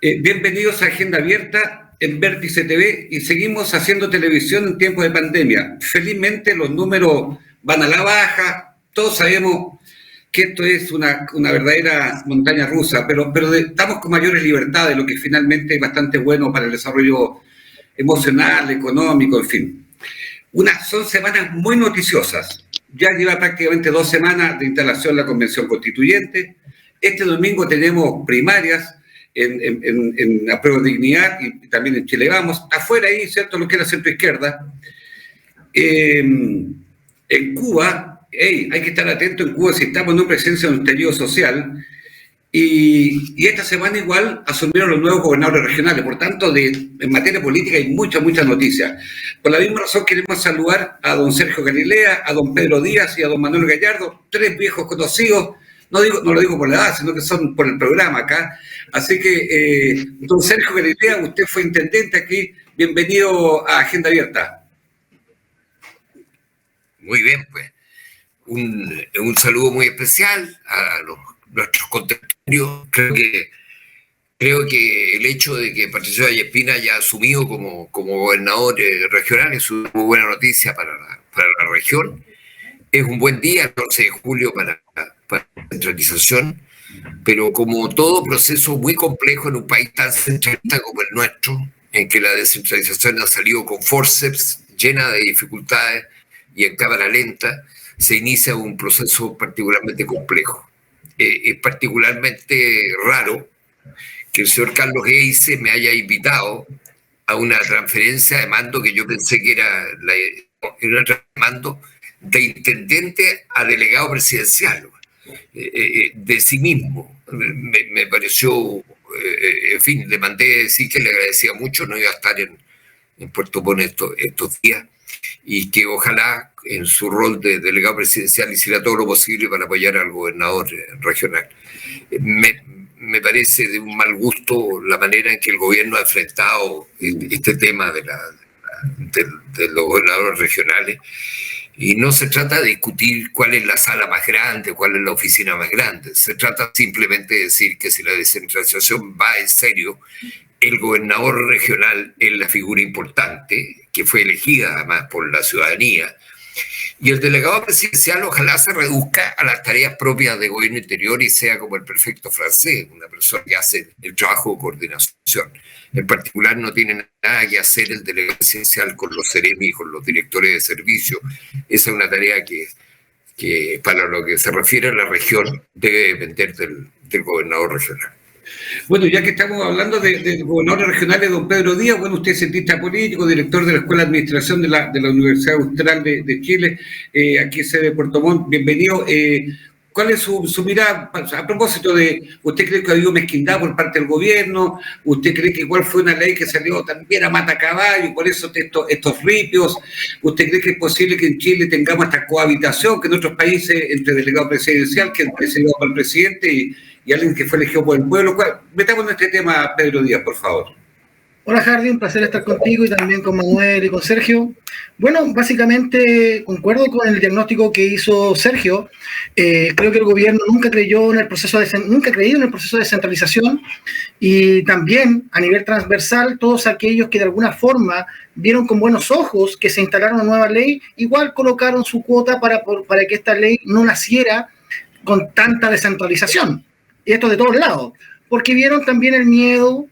Bienvenidos a Agenda Abierta en Vértice TV y seguimos haciendo televisión en tiempos de pandemia. Felizmente los números van a la baja, todos sabemos que esto es una verdadera montaña rusa, pero estamos con mayores libertades, lo que finalmente es bastante bueno para el desarrollo emocional, económico, en fin. Son semanas muy noticiosas. Ya lleva prácticamente 2 semanas de instalación la Convención Constituyente. Este domingo tenemos primarias en Apruebo Dignidad y también en Chile Vamos. Afuera ahí, ¿cierto?, lo que era centro-izquierda. En Cuba, hay que estar atento en Cuba si estamos en una presencia de un estallido social. Y esta semana igual asumieron los nuevos gobernadores regionales. Por tanto, en materia política hay muchas noticias. Por la misma razón queremos saludar a don Sergio Galilea, a don Pedro Díaz y a don Manuel Gallardo, 3 viejos conocidos. No lo digo por la edad, sino que son por el programa acá. Así que, don Sergio Galilea, usted fue intendente aquí. Bienvenido a Agenda Abierta. Muy bien, pues. Un saludo muy especial a nuestros contemporáneos. Creo que el hecho de que Patricio Vallespina haya asumido como gobernador regional es una muy buena noticia para la región. Es un buen día, el 12 de julio, para la centralización, pero como todo proceso muy complejo en un país tan centralista como el nuestro, en que la descentralización ha salido con forceps, llena de dificultades y en cámara lenta, se inicia un proceso particularmente complejo. Es particularmente raro que el señor Carlos Geise me haya invitado a una transferencia de mando que yo pensé que era una transferencia de mando de intendente a delegado presidencial, de sí mismo. Me pareció, en fin, le mandé decir que le agradecía mucho, no iba a estar en Puerto Montt estos días, y que ojalá en su rol de delegado presidencial hiciera todo lo posible para apoyar al gobernador regional. Me parece de un mal gusto la manera en que el gobierno ha enfrentado este tema de los gobernadores regionales. Y no se trata de discutir cuál es la sala más grande, cuál es la oficina más grande. Se trata simplemente de decir que si la descentralización va en serio, el gobernador regional es la figura importante, que fue elegida además por la ciudadanía. Y el delegado presidencial ojalá se reduzca a las tareas propias de gobierno interior y sea como el prefecto francés, una persona que hace el trabajo de coordinación. En particular no tiene nada que hacer el delegado presidencial con los seremi, con los directores de servicio. Esa es una tarea que para lo que se refiere a la región debe depender del gobernador regional. Bueno, ya que estamos hablando de gobernadores regionales, don Pedro Díaz, bueno, usted es cientista político, director de la Escuela de Administración de la Universidad Austral de Chile, aquí en sede de Puerto Montt, bienvenido. ¿Cuál es su mirada a propósito de, usted cree que ha habido mezquindad por parte del gobierno? ¿Usted cree que igual fue una ley que salió también a matacaballo y por eso estos ripios? ¿Usted cree que es posible que en Chile tengamos esta cohabitación, que en otros países entre delegado presidencial, que es presidido por el presidente y alguien que fue elegido por el pueblo? Metamos en este tema, Pedro Díaz, por favor. Hola, Hardy, un placer estar contigo y también con Manuel y con Sergio. Bueno, básicamente concuerdo con el diagnóstico que hizo Sergio. Creo que el gobierno nunca ha creído en el proceso de descentralización, y también a nivel transversal todos aquellos que de alguna forma vieron con buenos ojos que se instalara una nueva ley, igual colocaron su cuota para que esta ley no naciera con tanta descentralización. Y esto de todos lados, porque vieron también el miedo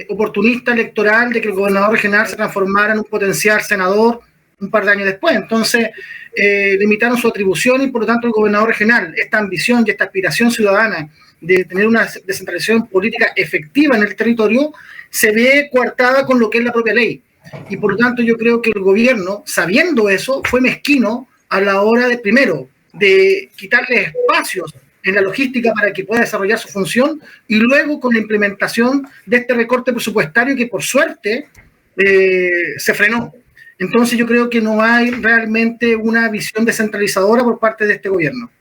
oportunista electoral de que el gobernador regional se transformara en un potencial senador un par de años después. Entonces limitaron su atribución y por lo tanto el gobernador regional, esta ambición y esta aspiración ciudadana de tener una descentralización política efectiva en el territorio, se ve coartada con lo que es la propia ley. Y por lo tanto yo creo que el gobierno, sabiendo eso, fue mezquino a la hora de, primero, de quitarle espacios en la logística para que pueda desarrollar su función, y luego con la implementación de este recorte presupuestario que por suerte se frenó. Entonces yo creo que no hay realmente una visión descentralizadora por parte de este gobierno.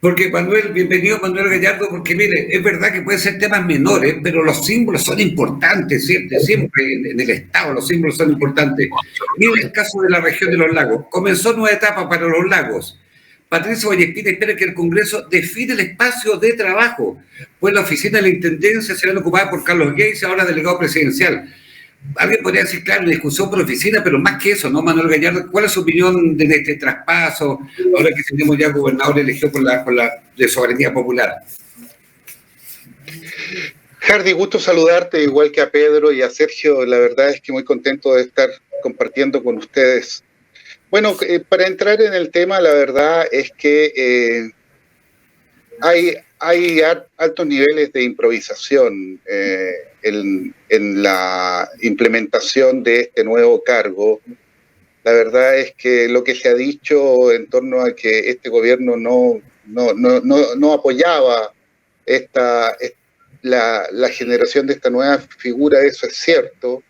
Porque Manuel, bienvenido Manuel Gallardo, porque mire, es verdad que pueden ser temas menores, pero los símbolos son importantes, siempre en el Estado los símbolos son importantes. Mire el caso de la región de los lagos, comenzó nueva etapa para los lagos. Patricia Vallespina espera que el Congreso define el espacio de trabajo, pues la oficina de la Intendencia será ocupada por Carlos Gates, ahora delegado presidencial. Alguien podría decir, claro, discusión por oficina, pero más que eso, ¿no, Manuel Gallardo? ¿Cuál es su opinión de este traspaso, ahora que tenemos ya gobernador elegido por la de soberanía popular? Hardy, gusto saludarte, igual que a Pedro y a Sergio. La verdad es que muy contento de estar compartiendo con ustedes. Bueno, para entrar en el tema, la verdad es que hay altos niveles de improvisación en la implementación de este nuevo cargo. La verdad es que lo que se ha dicho en torno a que este gobierno no apoyaba la generación de esta nueva figura, eso es cierto.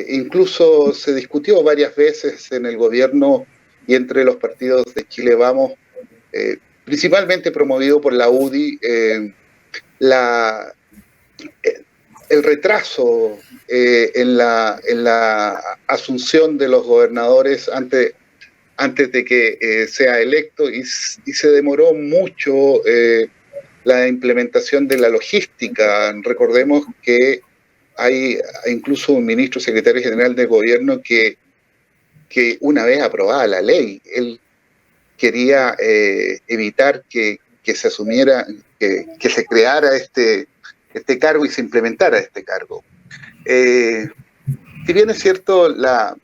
Incluso se discutió varias veces en el gobierno y entre los partidos de Chile Vamos, principalmente promovido por la UDI, el retraso en la asunción de los gobernadores antes de que sea electo, y se demoró mucho la implementación de la logística. Recordemos que hay incluso un ministro secretario general de gobierno que una vez aprobada la ley, él quería evitar que se asumiera, que se creara este cargo y se implementara este cargo. Si bien es cierto, la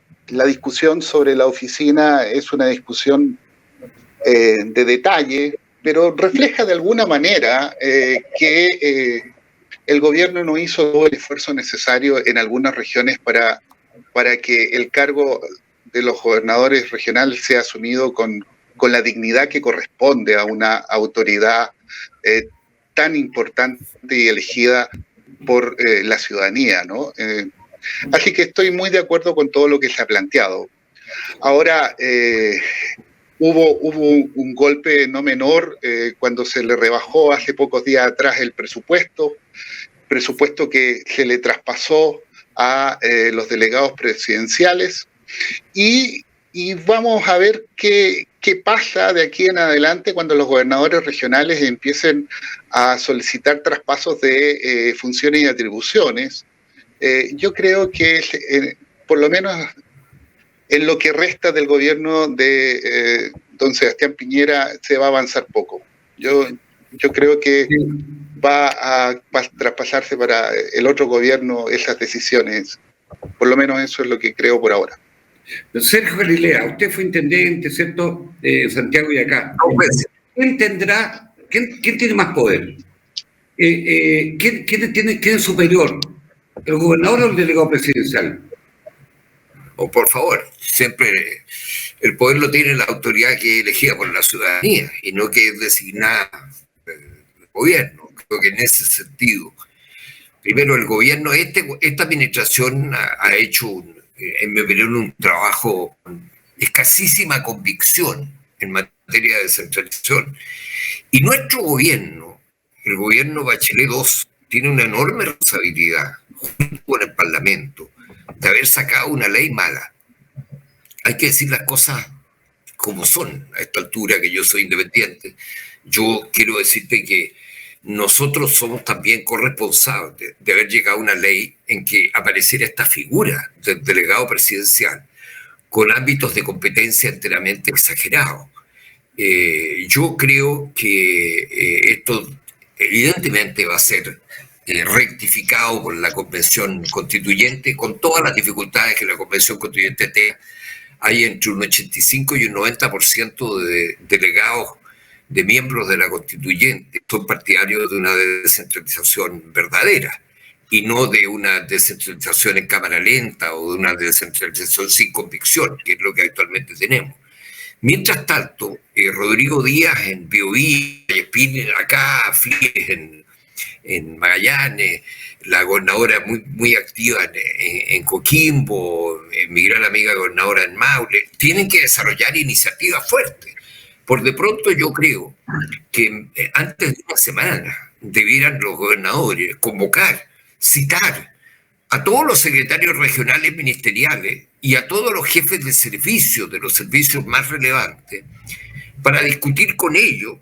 discusión sobre la oficina es una discusión de detalle, pero refleja de alguna manera que el gobierno no hizo todo el esfuerzo necesario en algunas regiones para que el cargo de los gobernadores regionales sea asumido con la dignidad que corresponde a una autoridad tan importante y elegida por la ciudadanía, ¿no? Así que estoy muy de acuerdo con todo lo que se ha planteado. Ahora, hubo un golpe no menor cuando se le rebajó hace pocos días atrás el presupuesto que se le traspasó a los delegados presidenciales, y vamos a ver qué pasa de aquí en adelante cuando los gobernadores regionales empiecen a solicitar traspasos de funciones y atribuciones. Yo creo que por lo menos en lo que resta del gobierno de don Sebastián Piñera se va a avanzar poco. Yo creo que va a traspasarse para el otro gobierno esas decisiones. Por lo menos eso es lo que creo por ahora. Sergio Galilea, usted fue intendente, ¿cierto?, de Santiago y acá. ¿Quién tiene más poder? ¿Quién es superior? ¿El gobernador o el delegado presidencial? Por favor, siempre el poder lo tiene la autoridad que es elegida por la ciudadanía y no que es designada el gobierno. Creo que en ese sentido, primero el gobierno, esta administración ha hecho, en mi opinión, un trabajo con escasísima convicción en materia de descentralización. Y nuestro gobierno, el gobierno Bachelet II, tiene una enorme responsabilidad junto con el Parlamento de haber sacado una ley mala. Hay que decir las cosas como son a esta altura, que yo soy independiente. Yo quiero decirte que nosotros somos también corresponsables de haber llegado a una ley en que apareciera esta figura del delegado presidencial con ámbitos de competencia enteramente exagerados. Yo creo que esto evidentemente va a ser rectificado por la Convención Constituyente, con todas las dificultades que la Convención Constituyente tenga. Hay entre un 85 y un 90% de delegados, de miembros de la Constituyente, son partidarios de una descentralización verdadera y no de una descentralización en cámara lenta o de una descentralización sin convicción, que es lo que actualmente tenemos. Mientras tanto, Rodrigo Díaz en Biobío, acá, Flies en Magallanes, la gobernadora muy activa en Coquimbo, mi gran amiga gobernadora en Maule, tienen que desarrollar iniciativas fuertes. Por de pronto yo creo que antes de una semana debieran los gobernadores convocar, citar a todos los secretarios regionales ministeriales y a todos los jefes de servicio, de los servicios más relevantes, para discutir con ellos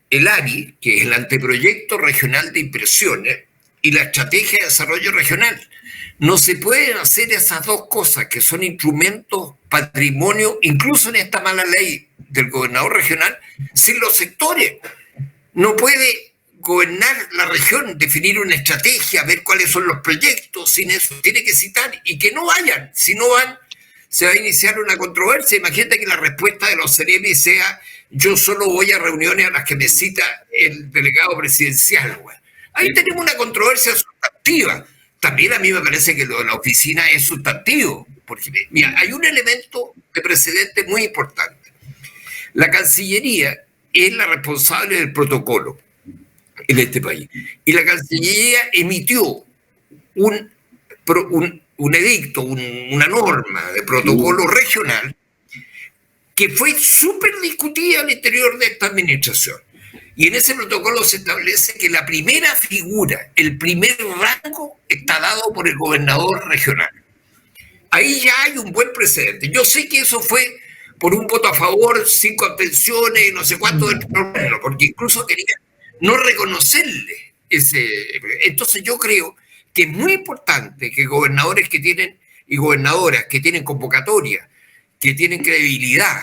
el ARI, que es el Anteproyecto Regional de Inversiones, y la Estrategia de Desarrollo Regional. No se pueden hacer esas dos cosas, que son instrumentos, patrimonio, incluso en esta mala ley del gobernador regional, sin los sectores. No puede gobernar la región, definir una estrategia, ver cuáles son los proyectos, sin eso. Tiene que citar y que no vayan. Si no van, se va a iniciar una controversia. Imagínate que la respuesta de los CEREMI sea: yo solo voy a reuniones a las que me cita el delegado presidencial. Bueno, ahí tenemos una controversia sustantiva. También a mí me parece que lo de la oficina es sustantivo, porque mira, hay un elemento de precedente muy importante. La Cancillería es la responsable del protocolo en este país. Y la Cancillería emitió un edicto, una norma de protocolo regional que fue súper discutida al interior de esta administración. Y en ese protocolo se establece que la primera figura, el primer rango, está dado por el gobernador regional. Ahí ya hay un buen precedente. Yo sé que eso fue por un voto a favor, 5 abstenciones, no sé cuánto del problema, porque incluso querían no reconocerle ese. Entonces yo creo que es muy importante que gobernadores que tienen y gobernadoras que tienen convocatoria, que tienen credibilidad,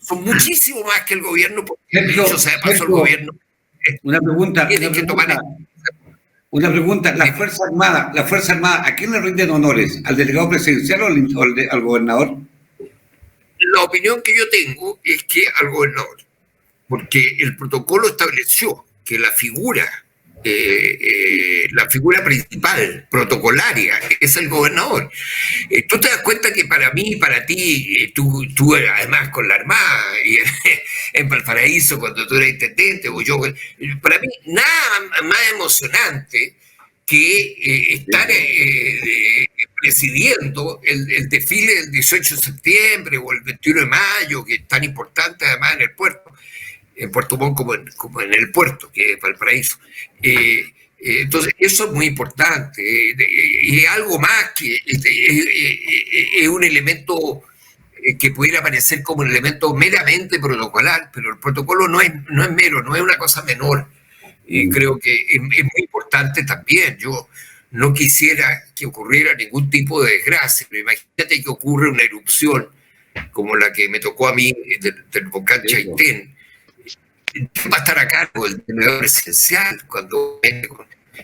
son muchísimo más que el gobierno, porque dicho sea de paso, el gobierno una pregunta, la Fuerza Armada, ¿a quién le rinden honores? ¿Al delegado presidencial o al gobernador? La opinión que yo tengo es que al gobernador, porque el protocolo estableció que la figura principal, protocolaria, es el gobernador. Tú te das cuenta que para mí y para ti, tú además con la Armada, y en Valparaíso, cuando tú eras intendente, o yo, para mí nada más emocionante que estar presidiendo el desfile del 18 de septiembre o el 21 de mayo, que es tan importante además en el puerto, en Puerto Montt como en el puerto, que es Valparaíso. Entonces, eso es muy importante. Y algo más que es un elemento que pudiera parecer como un elemento meramente protocolar, pero el protocolo no es mero, no es una cosa menor. Creo que es muy importante también. Yo no quisiera que ocurriera ningún tipo de desgracia, pero imagínate que ocurre una erupción como la que me tocó a mí del volcán Chaitén. Va a estar a cargo el delegado presidencial cuando...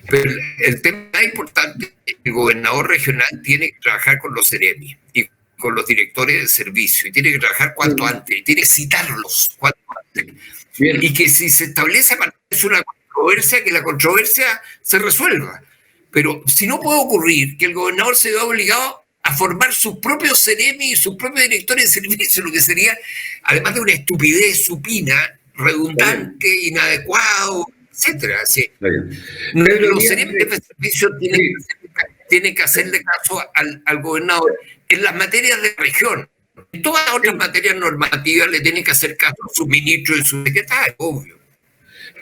Pero el tema más importante, el gobernador regional tiene que trabajar con los CEREMI y con los directores de servicio, y tiene que trabajar cuanto antes, y tiene que citarlos cuanto antes. Bien. Y que si se establece una controversia, que la controversia se resuelva. Pero si no puede ocurrir que el gobernador se vea obligado a formar sus propios CEREMI y sus propios directores de servicio, lo que sería, además de una estupidez supina, redundante, inadecuado, etcétera. Sí. Los CEREMI de servicio tienen que hacerle caso al gobernador en las materias de región. En todas las otras materias normativas le tienen que hacer caso a sus ministros y sus secretarios, obvio.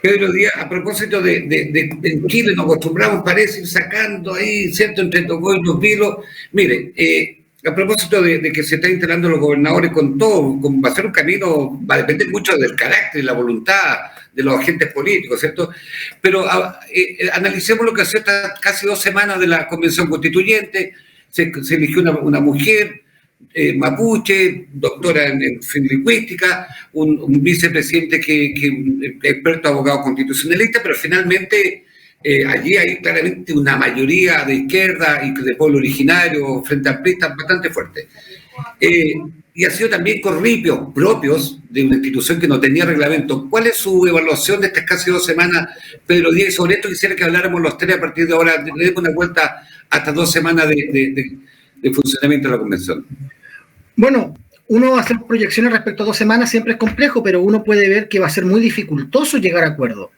Pedro Díaz, a propósito en Chile nos acostumbramos, parece, ir sacando ahí, ¿cierto?, entre Tocó y los Vilos. Mire, a propósito de que se están instalando los gobernadores con todo, va a ser un camino, va a depender mucho del carácter y la voluntad de los agentes políticos, ¿cierto? Pero analicemos lo que hace estas casi 2 semanas de la Convención Constituyente. Se eligió una mujer mapuche, doctora en lingüística, un vicepresidente que experto abogado constitucionalista, pero finalmente allí hay claramente una mayoría de izquierda y de pueblo originario frente a amplista bastante fuerte. Y ha sido también corripios propios de una institución que no tenía reglamento. ¿Cuál es su evaluación de estas casi 2 semanas, Pedro Díaz? Sobre esto quisiera que habláramos los tres a partir de ahora, le demos una vuelta hasta 2 semanas de funcionamiento de la convención. Bueno, uno hacer proyecciones respecto a 2 semanas siempre es complejo, pero uno puede ver que va a ser muy dificultoso llegar a acuerdo.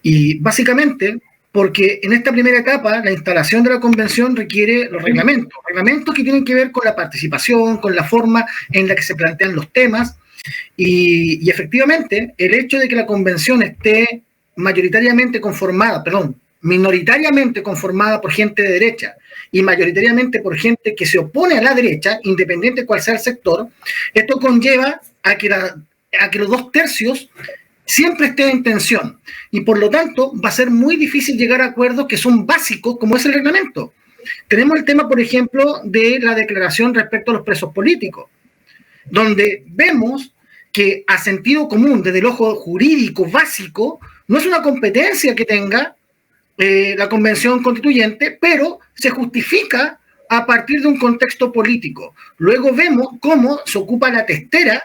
Y básicamente porque en esta primera etapa la instalación de la convención requiere los reglamentos que tienen que ver con la participación, con la forma en la que se plantean los temas, y efectivamente el hecho de que la convención esté minoritariamente conformada por gente de derecha y mayoritariamente por gente que se opone a la derecha, independiente de cuál sea el sector, esto conlleva a que a que los 2/3 siempre estén en tensión. Y por lo tanto, va a ser muy difícil llegar a acuerdos que son básicos, como es el reglamento. Tenemos el tema, por ejemplo, de la declaración respecto a los presos políticos, donde vemos que a sentido común, desde el ojo jurídico básico, no es una competencia que tenga la Convención Constituyente, pero se justifica a partir de un contexto político. Luego vemos cómo se ocupa la testera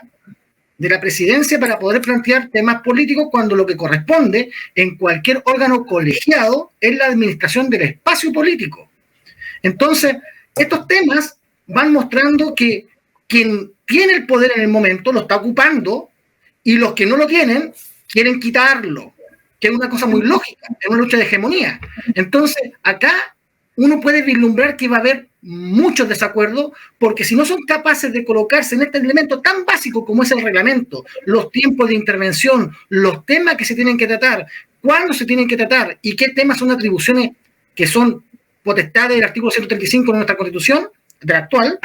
de la presidencia para poder plantear temas políticos cuando lo que corresponde en cualquier órgano colegiado es la administración del espacio político. Entonces, estos temas van mostrando que quien tiene el poder en el momento lo está ocupando y los que no lo tienen quieren quitarlo, que es una cosa muy lógica, es una lucha de hegemonía. Entonces, acá uno puede vislumbrar que va a haber muchos desacuerdos, porque si no son capaces de colocarse en este elemento tan básico como es el reglamento, los tiempos de intervención, los temas que se tienen que tratar, cuándo se tienen que tratar y qué temas son atribuciones que son potestades del artículo 135 de nuestra Constitución, de la actual,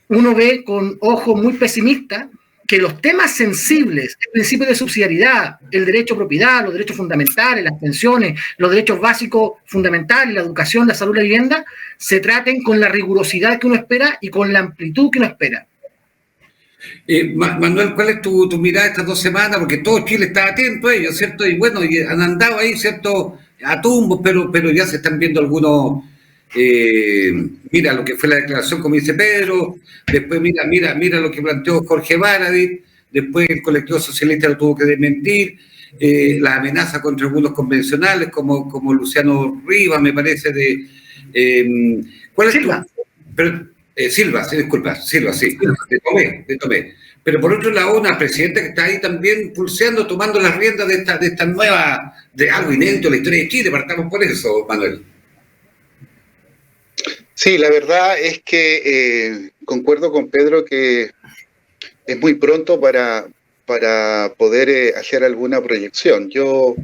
uno ve con ojo muy pesimista que los temas sensibles, el principio de subsidiariedad, el derecho a propiedad, los derechos fundamentales, las pensiones, los derechos básicos fundamentales, la educación, la salud, la vivienda, se traten con la rigurosidad que uno espera y con la amplitud que uno espera. Manuel, ¿cuál es tu mirada estas 2 semanas? Porque todo Chile está atento a ello, ¿cierto? Y bueno, y han andado ahí, ¿cierto? A tumbos, pero ya se están viendo algunos... mira lo que fue la declaración, como dice Pedro, después mira lo que planteó Jorge Baradit, después el colectivo socialista lo tuvo que desmentir, la amenaza contra algunos convencionales como Luciano Rivas, me parece, ¿cuál es Silva. Silva, sí, disculpa, Silva, sí, te tomé. Pero por otro lado, una presidenta que está ahí también pulseando, tomando las riendas de esta nueva, de algo inédito en la historia de Chile, partamos por eso, Manuel. Sí, la verdad es que concuerdo con Pedro que es muy pronto para poder hacer alguna proyección. Yo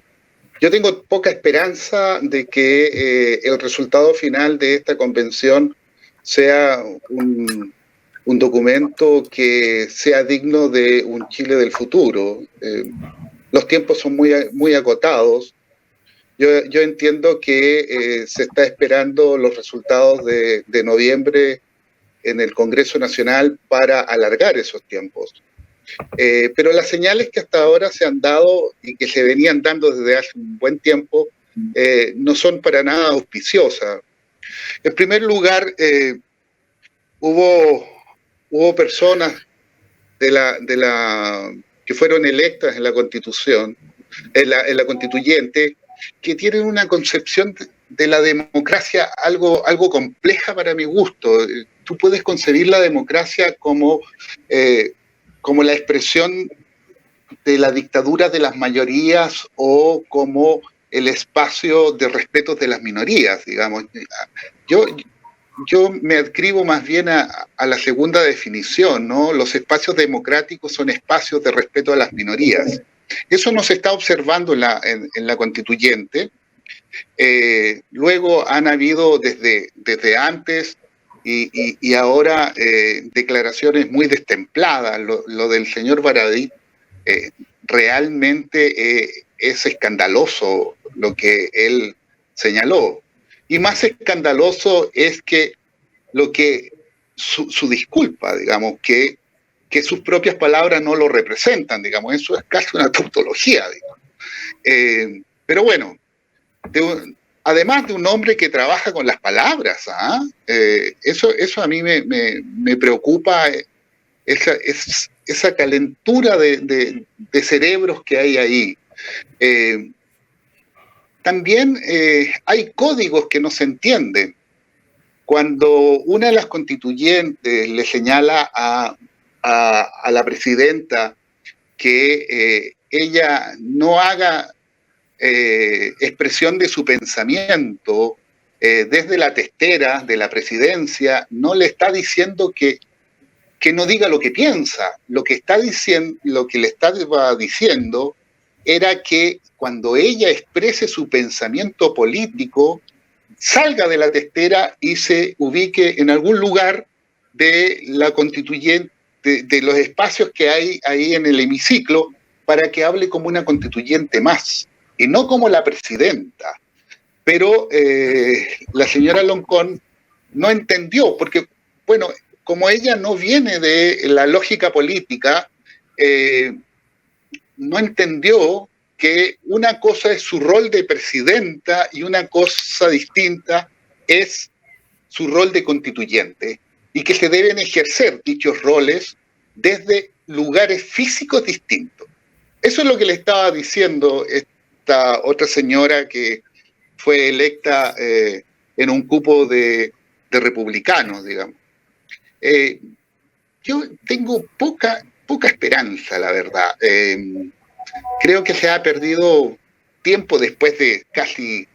tengo poca esperanza de que el resultado final de esta convención sea un documento que sea digno de un Chile del futuro. Los tiempos son muy acotados. Yo entiendo que se está esperando los resultados de noviembre en el Congreso Nacional para alargar esos tiempos. Pero las señales que hasta ahora se han dado y que se venían dando desde hace un buen tiempo no son para nada auspiciosas. En primer lugar, hubo personas que fueron electas en la Constitución, en la Constituyente, que tienen una concepción de la democracia algo compleja para mi gusto. Tú puedes concebir la democracia como la expresión de la dictadura de las mayorías o como el espacio de respeto de las minorías, digamos. Yo me adscribo más bien a la segunda definición, ¿no? Los espacios democráticos son espacios de respeto a las minorías. Eso no se está observando en la Constituyente. Luego han habido desde antes y ahora declaraciones muy destempladas. Lo del señor Baradit realmente es escandaloso lo que él señaló. Y más escandaloso es que su disculpa, digamos, que sus propias palabras no lo representan, digamos, eso es casi una tautología, digamos. Pero bueno, además de un hombre que trabaja con las palabras, eso a mí me preocupa, esa calentura de cerebros que hay ahí. También hay códigos que no se entienden. Cuando una de las constituyentes le señala a la presidenta que ella no haga expresión de su pensamiento desde la testera de la presidencia, no le está diciendo que no diga lo que piensa. Lo que le estaba diciendo era que cuando ella exprese su pensamiento político, salga de la testera y se ubique en algún lugar de la constituyente de los espacios que hay ahí en el hemiciclo para que hable como una constituyente más y no como la presidenta. Pero la señora Loncón no entendió, porque, bueno, como ella no viene de la lógica política, no entendió que una cosa es su rol de presidenta y una cosa distinta es su rol de constituyente, y que se deben ejercer dichos roles desde lugares físicos distintos. Eso es lo que le estaba diciendo esta otra señora que fue electa en un cupo de republicanos, digamos. Yo tengo poca esperanza, la verdad. Creo que se ha perdido tiempo después de casi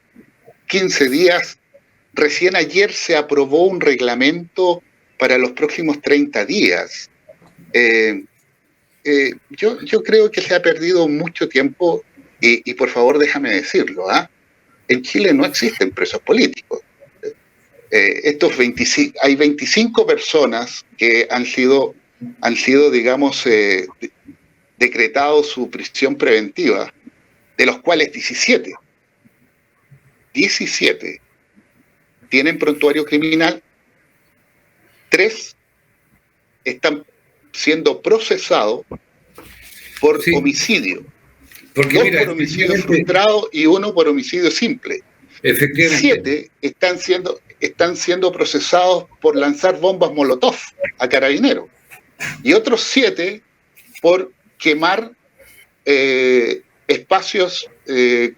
15 días. Recién ayer se aprobó un reglamento para los próximos 30 días. Yo creo que se ha perdido mucho tiempo y por favor déjame decirlo, en Chile no existen presos políticos. Hay 25 personas que han sido digamos, decretado su prisión preventiva, de los cuales 17 tienen prontuario criminal, 3 están siendo procesados por homicidio, porque 2 por homicidio frustrado y 1 por homicidio simple. Efectivamente. 7 están siendo procesados por lanzar bombas Molotov a carabineros y otros 7 por quemar espacios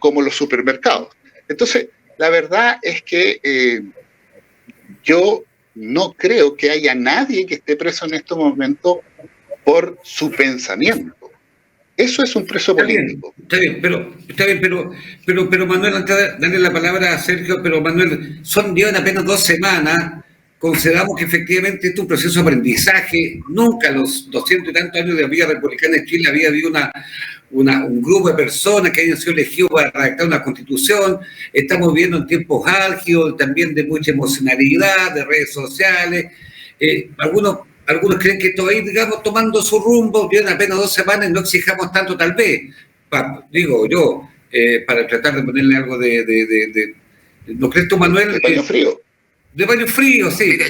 como los supermercados. Entonces, la verdad es que yo no creo que haya nadie que esté preso en estos momentos por su pensamiento. Eso es un preso político. Está bien, pero Manuel, antes de darle la palabra a Sergio, pero Manuel, llevan apenas 2 semanas. Consideramos que efectivamente este es un proceso de aprendizaje. Nunca en los 200 y tantos años de la vida republicana de Chile había habido un grupo de personas que hayan sido elegidos para redactar una constitución. Estamos viviendo en tiempos álgidos, también de mucha emocionalidad, de redes sociales. Algunos creen que esto va a ir, digamos, tomando su rumbo. Llevan apenas 2 semanas y no exijamos tanto, tal vez. Digo yo, para tratar de ponerle algo ¿no crees tú, Manuel? De paño frío. De baño frío, sí. Mira,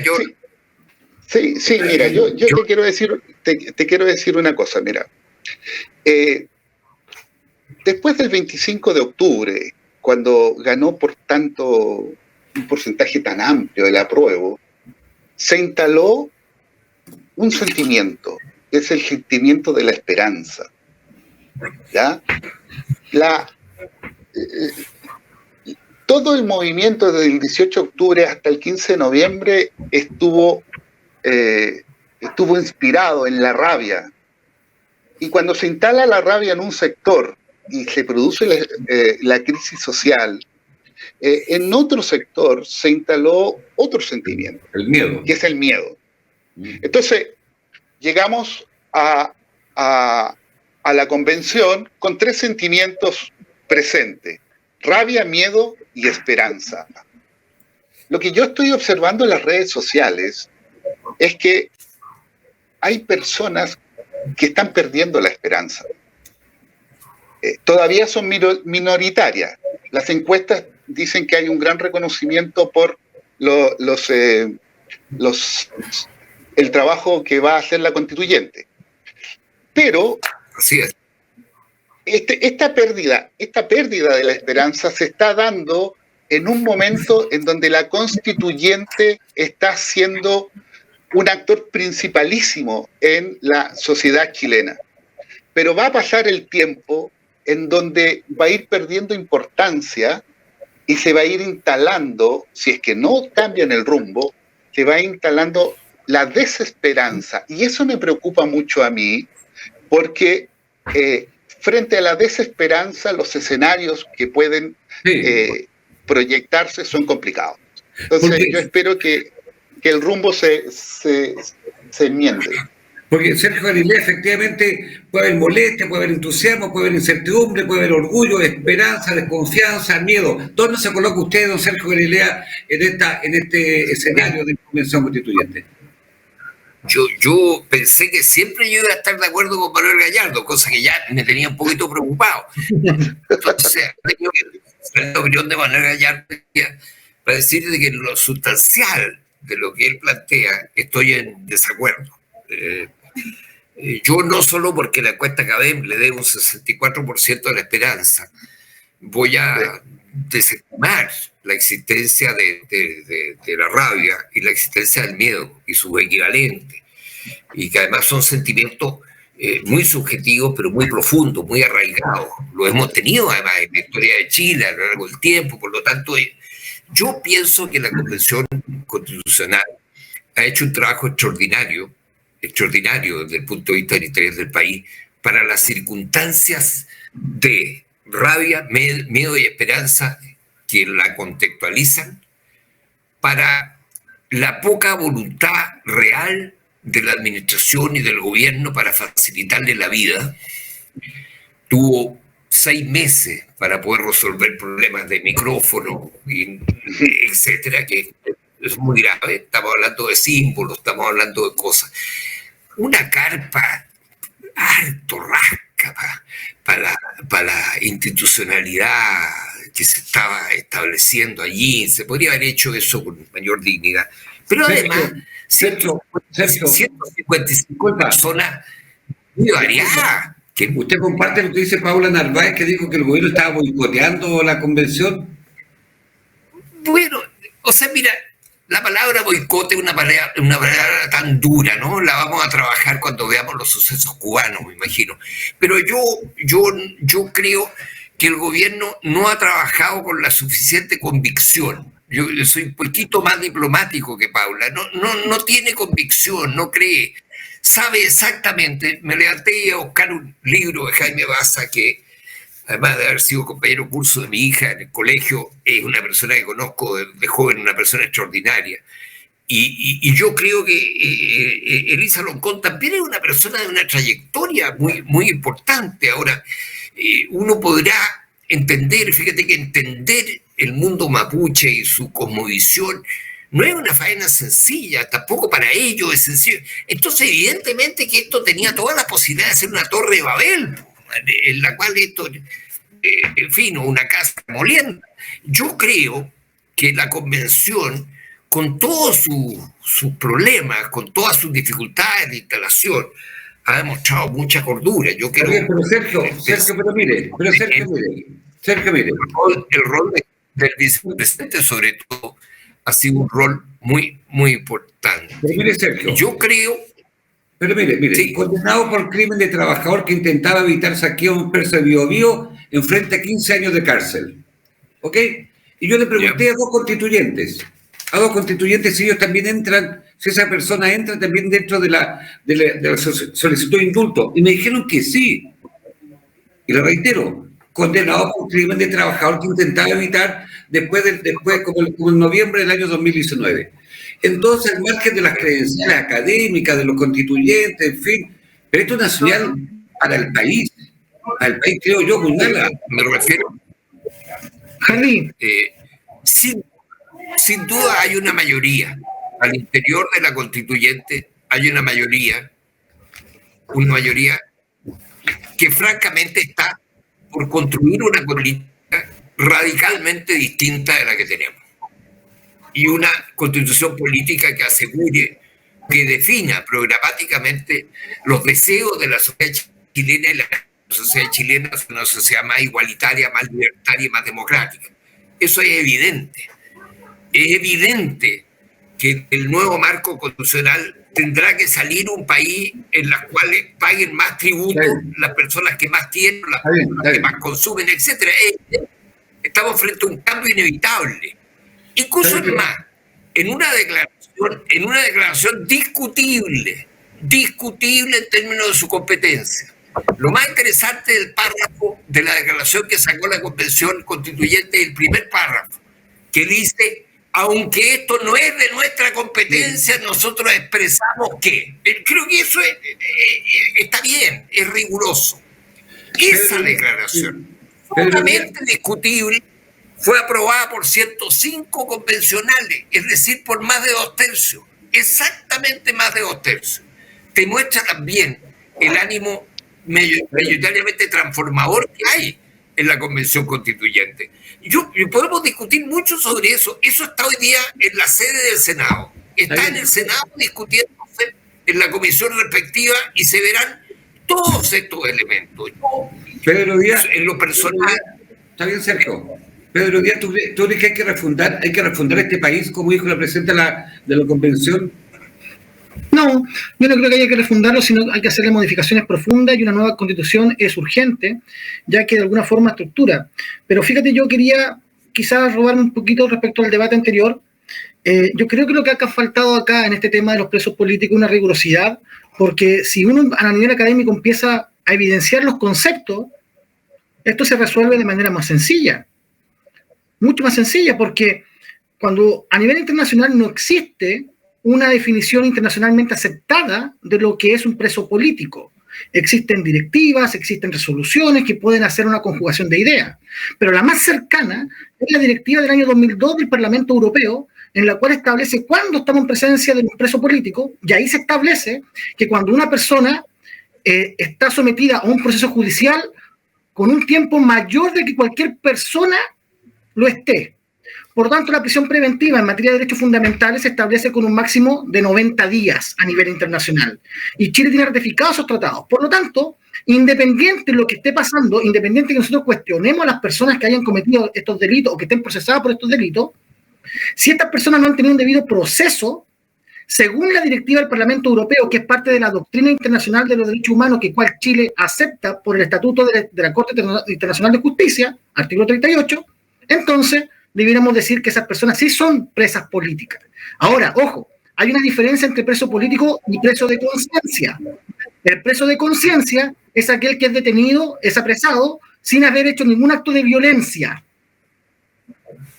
mira, yo te quiero decir una cosa, mira. Después del 25 de octubre, cuando ganó por tanto un porcentaje tan amplio del apruebo, se instaló un sentimiento, que es el sentimiento de la esperanza. ¿Ya? Todo el movimiento desde el 18 de octubre hasta el 15 de noviembre estuvo inspirado en la rabia. Y cuando se instala la rabia en un sector y se produce la crisis social, en otro sector se instaló otro sentimiento. El miedo. Que es el miedo. Entonces, llegamos a la convención con 3 sentimientos presentes: rabia, miedo y esperanza. Lo que yo estoy observando en las redes sociales es que hay personas que están perdiendo la esperanza. Todavía son minoritarias. Las encuestas dicen que hay un gran reconocimiento por el trabajo que va a hacer la constituyente. Pero así es. Esta pérdida de la esperanza se está dando en un momento en donde la constituyente está siendo un actor principalísimo en la sociedad chilena. Pero va a pasar el tiempo en donde va a ir perdiendo importancia y se va a ir instalando, si es que no cambian el rumbo, se va instalando la desesperanza. Y eso me preocupa mucho a mí, porque frente a la desesperanza, los escenarios que pueden proyectarse son complicados. Entonces, yo espero que el rumbo se enmiende. Porque Sergio Galilea, efectivamente, puede haber molestia, puede haber entusiasmo, puede haber incertidumbre, puede haber orgullo, esperanza, desconfianza, miedo. ¿Dónde se coloca usted, don Sergio Galilea, en este escenario de convención constituyente? Yo pensé que siempre yo iba a estar de acuerdo con Manuel Gallardo, cosa que ya me tenía un poquito preocupado. Entonces, la opinión de Manuel Gallardo para decirle que en lo sustancial de lo que él plantea estoy en desacuerdo. Yo no solo porque la encuesta CADEM le dé un 64% de la esperanza, voy a desestimar la existencia de la rabia y la existencia del miedo y sus equivalentes, y que además son sentimientos muy subjetivos, pero muy profundos, muy arraigados. Lo hemos tenido además en la historia de Chile a lo largo del tiempo. Por lo tanto, yo pienso que la Convención Constitucional ha hecho un trabajo extraordinario desde el punto de vista del interés del país, para las circunstancias de rabia, miedo y esperanza que la contextualizan, para la poca voluntad real de la administración y del gobierno para facilitarle la vida. Tuvo 6 meses para poder resolver problemas de micrófono, etcétera, que es muy grave. Estamos hablando de símbolos, estamos hablando de cosas. Una carpa harto rasca para la institucionalidad que se estaba estableciendo allí. Se podría haber hecho eso con mayor dignidad. Pero además, 155 personas muy variadas. ¿Usted comparte lo que dice Paula Narváez, que dijo que el gobierno estaba boicoteando la convención? Bueno, o sea, mira, la palabra boicote es una palabra tan dura, ¿no? La vamos a trabajar cuando veamos los sucesos cubanos, me imagino. Pero yo creo que el gobierno no ha trabajado con la suficiente convicción. Yo soy un poquito más diplomático que Paula. No tiene convicción, no cree. Sabe exactamente. Me levanté a buscar un libro de Jaime Baza, que además de haber sido compañero curso de mi hija en el colegio, es una persona que conozco de joven, una persona extraordinaria. Y yo creo que Elisa Loncón también es una persona de una trayectoria muy, muy importante. Ahora, uno podrá entender, fíjate que entender el mundo mapuche y su cosmovisión no es una faena sencilla, tampoco para ellos es sencillo. Entonces, evidentemente que esto tenía toda la posibilidad de ser una torre de Babel, en la cual esto, en fin, una casa molienda. Yo creo que la convención, con todos sus problemas, con todas sus dificultades de instalación, ha demostrado mucha cordura. Yo creo. Pero Sergio, mire. El rol del vicepresidente, sobre todo, ha sido un rol muy, muy importante. Pero mire, Sergio. Yo creo. Pero mire, sí. Condenado por crimen de trabajador que intentaba evitar saqueo a un empresa de Biobío, enfrenta 15 años de cárcel. ¿Ok? Y yo le pregunté a dos constituyentes si ellos también entran, si esa persona entra también dentro de la solicitud de indulto. Y me dijeron que sí. Y lo reitero, condenado por crimen de trabajador que intentaba evitar después como en noviembre del año 2019. Entonces, al margen de las credenciales académicas, de los constituyentes, en fin, pero esto es una señal para el país. Al país, creo yo, muy mala. Me refiero. Jardín. Sin duda hay una mayoría. Al interior de la constituyente hay una mayoría que francamente está por construir una política radicalmente distinta de la que tenemos. Y una constitución política que asegure, que defina programáticamente los deseos de la sociedad chilena, y la sociedad chilena es una sociedad más igualitaria, más libertaria y más democrática. Eso es evidente. Es evidente que el nuevo marco constitucional tendrá que salir un país en el cual paguen más tributos las personas que más tienen, las personas que más consumen, etc. Estamos frente a un cambio inevitable. Incluso es más, en una declaración discutible en términos de su competencia. Lo más interesante del párrafo de la declaración que sacó la Convención Constituyente es el primer párrafo, que dice: aunque esto no es de nuestra competencia, nosotros expresamos que. Creo que eso está bien, es riguroso. Esa declaración, sumamente discutible, fue aprobada por 105 convencionales, es decir, por más de 2/3. exactamente más de 2/3. Te muestra también el ánimo mayoritariamente transformador que hay en la Convención Constituyente. Y podemos discutir mucho sobre eso. Eso está hoy día en la sede del Senado. Está en el Senado discutiéndose en la comisión respectiva y se verán todos estos elementos. Pedro Díaz, en lo personal. Está bien, Sergio. Pedro Díaz, ¿tú crees que hay que refundar este país, como dijo la presidenta de la convención? No, yo no creo que haya que refundarlo, sino hay que hacerle modificaciones profundas y una nueva constitución es urgente, ya que de alguna forma estructura. Pero fíjate, yo quería quizás robarme un poquito respecto al debate anterior. Yo creo que lo que ha faltado acá en este tema de los presos políticos es una rigurosidad, porque si uno a nivel académico empieza a evidenciar los conceptos, esto se resuelve de manera más sencilla, mucho más sencilla, porque cuando a nivel internacional no existe una definición internacionalmente aceptada de lo que es un preso político. Existen directivas, existen resoluciones que pueden hacer una conjugación de ideas, pero la más cercana es la directiva del año 2002 del Parlamento Europeo, en la cual establece cuándo estamos en presencia de un preso político, y ahí se establece que cuando una persona está sometida a un proceso judicial con un tiempo mayor de que cualquier persona lo esté. Por tanto, la prisión preventiva en materia de derechos fundamentales se establece con un máximo de 90 días a nivel internacional. Y Chile tiene ratificados esos tratados. Por lo tanto, independiente de lo que esté pasando, independiente de que nosotros cuestionemos a las personas que hayan cometido estos delitos o que estén procesadas por estos delitos, si estas personas no han tenido un debido proceso, según la directiva del Parlamento Europeo, que es parte de la doctrina internacional de los derechos humanos, que cual Chile acepta por el Estatuto de la Corte Internacional de Justicia, artículo 38, entonces debiéramos decir que esas personas sí son presas políticas. Ahora, ojo, hay una diferencia entre preso político y preso de conciencia. El preso de conciencia es aquel que es detenido, es apresado, sin haber hecho ningún acto de violencia.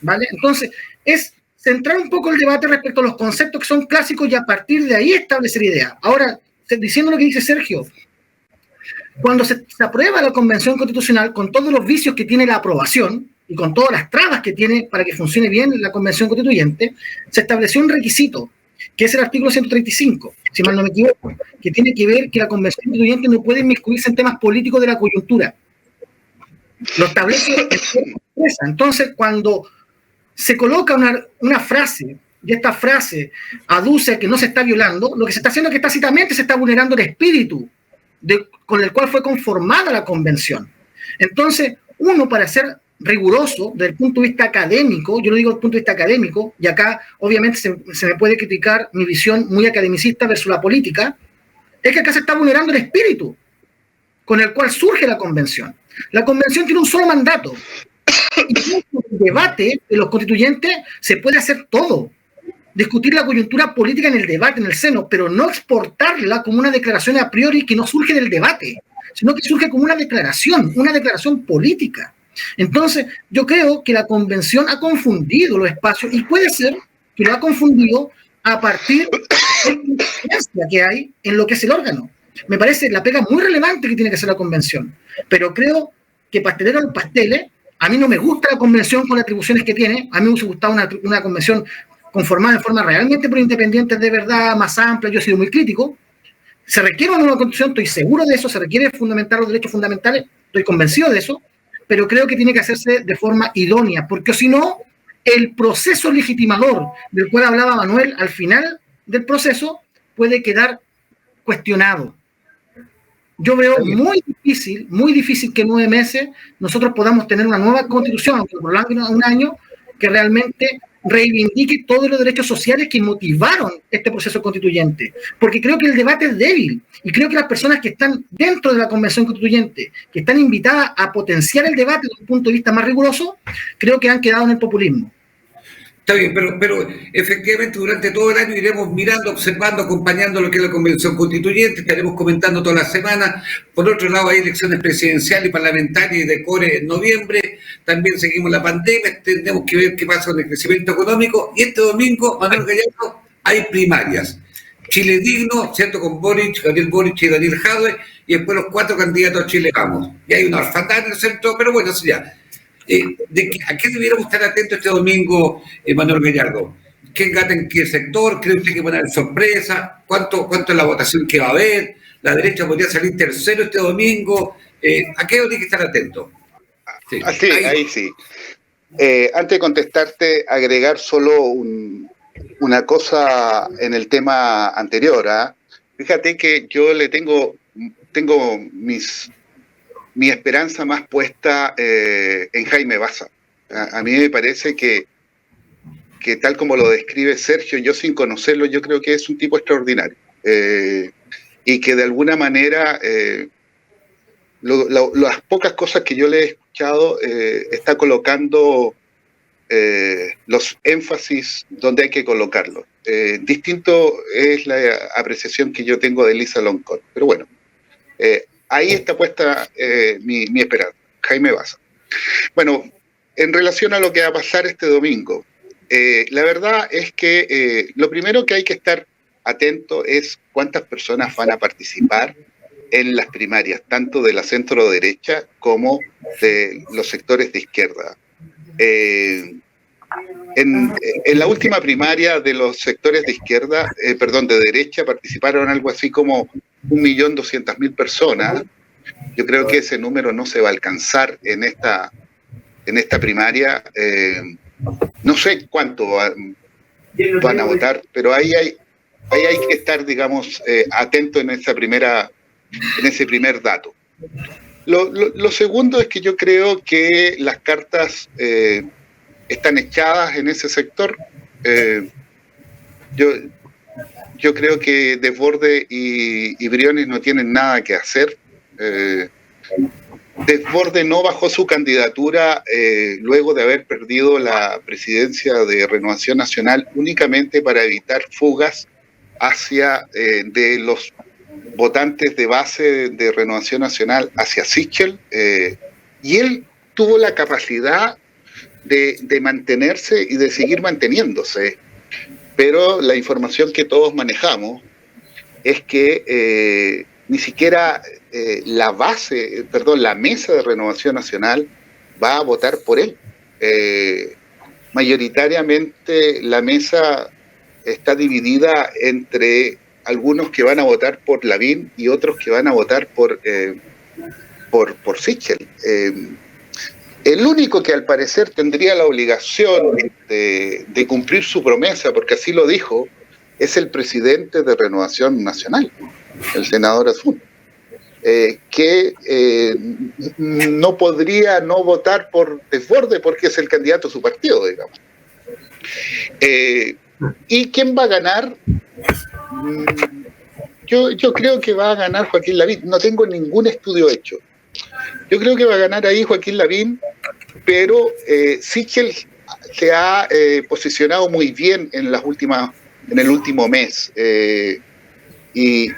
¿Vale? Entonces, es centrar un poco el debate respecto a los conceptos que son clásicos y a partir de ahí establecer ideas. Ahora, diciendo lo que dice Sergio, cuando se aprueba la Convención Constitucional con todos los vicios que tiene la aprobación y con todas las trabas que tiene para que funcione bien la Convención Constituyente, se estableció un requisito, que es el artículo 135, si mal no me equivoco, que tiene que ver que la Convención Constituyente no puede inmiscuirse en temas políticos de la coyuntura. Lo establece. Entonces, cuando se coloca una frase, y esta frase aduce que no se está violando, lo que se está haciendo es que tácitamente se está vulnerando el espíritu con el cual fue conformada la convención. Entonces, uno, para ser riguroso desde el punto de vista académico, yo lo digo desde el punto de vista académico, y acá obviamente se me puede criticar mi visión muy academicista versus la política, es que acá se está vulnerando el espíritu con el cual surge la convención. La convención tiene un solo mandato, y en el debate de los constituyentes se puede hacer todo. Discutir la coyuntura política en el debate, en el seno, pero no exportarla como una declaración a priori que no surge del debate, sino que surge como una declaración política. Entonces, yo creo que la convención ha confundido los espacios y puede ser que lo ha confundido a partir de la influencia que hay en lo que es el órgano. Me parece la pega muy relevante que tiene que hacer la convención, pero creo que pastelero al pasteles. A mí no me gusta la convención con las atribuciones que tiene. A mí me hubiese gustado una convención conformada de forma realmente por independientes de verdad, más amplia. Yo he sido muy crítico. Se requiere una nueva constitución, estoy seguro de eso. Se requiere fundamentar los derechos fundamentales, estoy convencido de eso. Pero creo que tiene que hacerse de forma idónea, porque si no, el proceso legitimador del cual hablaba Manuel al final del proceso puede quedar cuestionado. Yo veo muy difícil que en 9 meses nosotros podamos tener una nueva constitución, aunque por un año, que realmente reivindique todos los derechos sociales que motivaron este proceso constituyente. Porque creo que el debate es débil y creo que las personas que están dentro de la Convención Constituyente, que están invitadas a potenciar el debate desde un punto de vista más riguroso, creo que han quedado en el populismo. Está bien, pero efectivamente durante todo el año iremos mirando, observando, acompañando lo que es la Convención Constituyente, estaremos comentando toda la semana. Por otro lado, hay elecciones presidenciales y parlamentarias y de core en noviembre. También seguimos la pandemia, tenemos que ver qué pasa con el crecimiento económico. Y este domingo, Manuel Gallardo, hay primarias. Chile Digno, ¿cierto? Con Gabriel Boric y Daniel Jadwe, y después los 4 candidatos a Chile Vamos. Y hay una orfandad en el centro, pero bueno, eso ya. ¿A qué debiéramos estar atentos este domingo, Manuel Gallardo? ¿Quién gana en qué sector? ¿Cree usted que van a haber sorpresa? ¿Cuánto es la votación que va a haber? ¿La derecha podría salir tercero este domingo? ¿A qué tiene que estar atento? Sí, ahí sí. Antes de contestarte, agregar solo una cosa en el tema anterior. Fíjate que yo le tengo mi esperanza más puesta en Jaime Baza. A mí me parece que tal como lo describe Sergio, yo sin conocerlo, yo creo que es un tipo extraordinario. Y que de alguna manera, las pocas cosas que yo le he escuchado, está colocando los énfasis donde hay que colocarlos. Distinto es la apreciación que yo tengo de Elisa Loncón. Pero bueno, ahí está puesta mi esperanza, Jaime Baza. Bueno, en relación a lo que va a pasar este domingo, la verdad es que lo primero que hay que estar atento es cuántas personas van a participar en las primarias, tanto de la centro derecha como de los sectores de izquierda. En la última primaria de los sectores de izquierda, de derecha, participaron algo así como 1.200.000 personas. Yo creo que ese número no se va a alcanzar en esta primaria. No sé cuánto van a votar, pero ahí hay que estar, digamos, atento en ese primer dato. Lo segundo es que yo creo que las cartas están echadas en ese sector. Yo creo que Desbordes y Briones no tienen nada que hacer. Desbordes no bajó su candidatura luego de haber perdido la presidencia de Renovación Nacional únicamente para evitar fugas hacia de los votantes de base de Renovación Nacional hacia Sichel, y él tuvo la capacidad de mantenerse y de seguir manteniéndose, pero la información que todos manejamos es que ni siquiera la mesa de Renovación Nacional va a votar por él. Mayoritariamente la mesa está dividida entre algunos que van a votar por Lavín y otros que van a votar por Sichel. El único que al parecer tendría la obligación de cumplir su promesa, porque así lo dijo, es el presidente de Renovación Nacional, el senador Azul, que no podría no votar por Desbordes porque es el candidato de su partido, digamos. ¿Y quién va a ganar? Yo creo que va a ganar Joaquín Lavín. No tengo ningún estudio hecho. Yo creo que va a ganar ahí Joaquín Lavín, pero Sichel se ha posicionado muy bien en el último mes. Y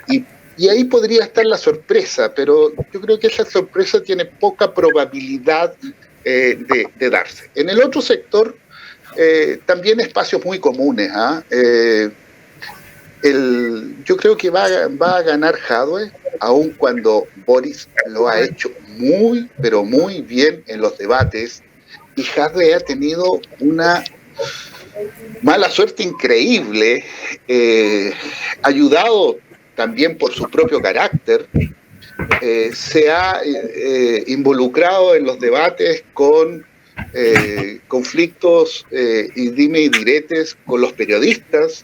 ahí podría estar la sorpresa, pero yo creo que esa sorpresa tiene poca probabilidad de darse. En el otro sector, también espacios muy comunes. Yo creo que va a ganar Jadwe, aun cuando Boris lo ha hecho muy, pero muy bien en los debates, y Jadwe ha tenido una mala suerte increíble, ayudado también por su propio carácter. Se ha involucrado en los debates con conflictos y dime y diretes con los periodistas,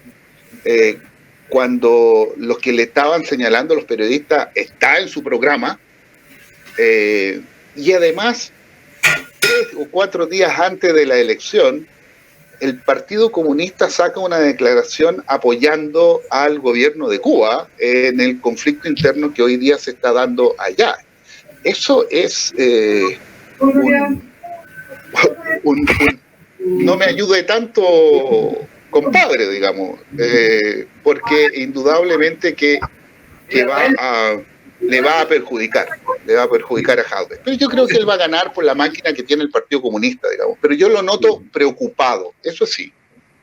cuando los que le estaban señalando a los periodistas está en su programa, y además 3 o 4 días antes de la elección el Partido Comunista saca una declaración apoyando al gobierno de Cuba en el conflicto interno que hoy día se está dando allá. Eso es no me ayude tanto, compadre, digamos, porque indudablemente que le va a perjudicar a Jadwe. Pero yo creo que él va a ganar por la máquina que tiene el Partido Comunista, digamos. Pero yo lo noto preocupado, eso sí.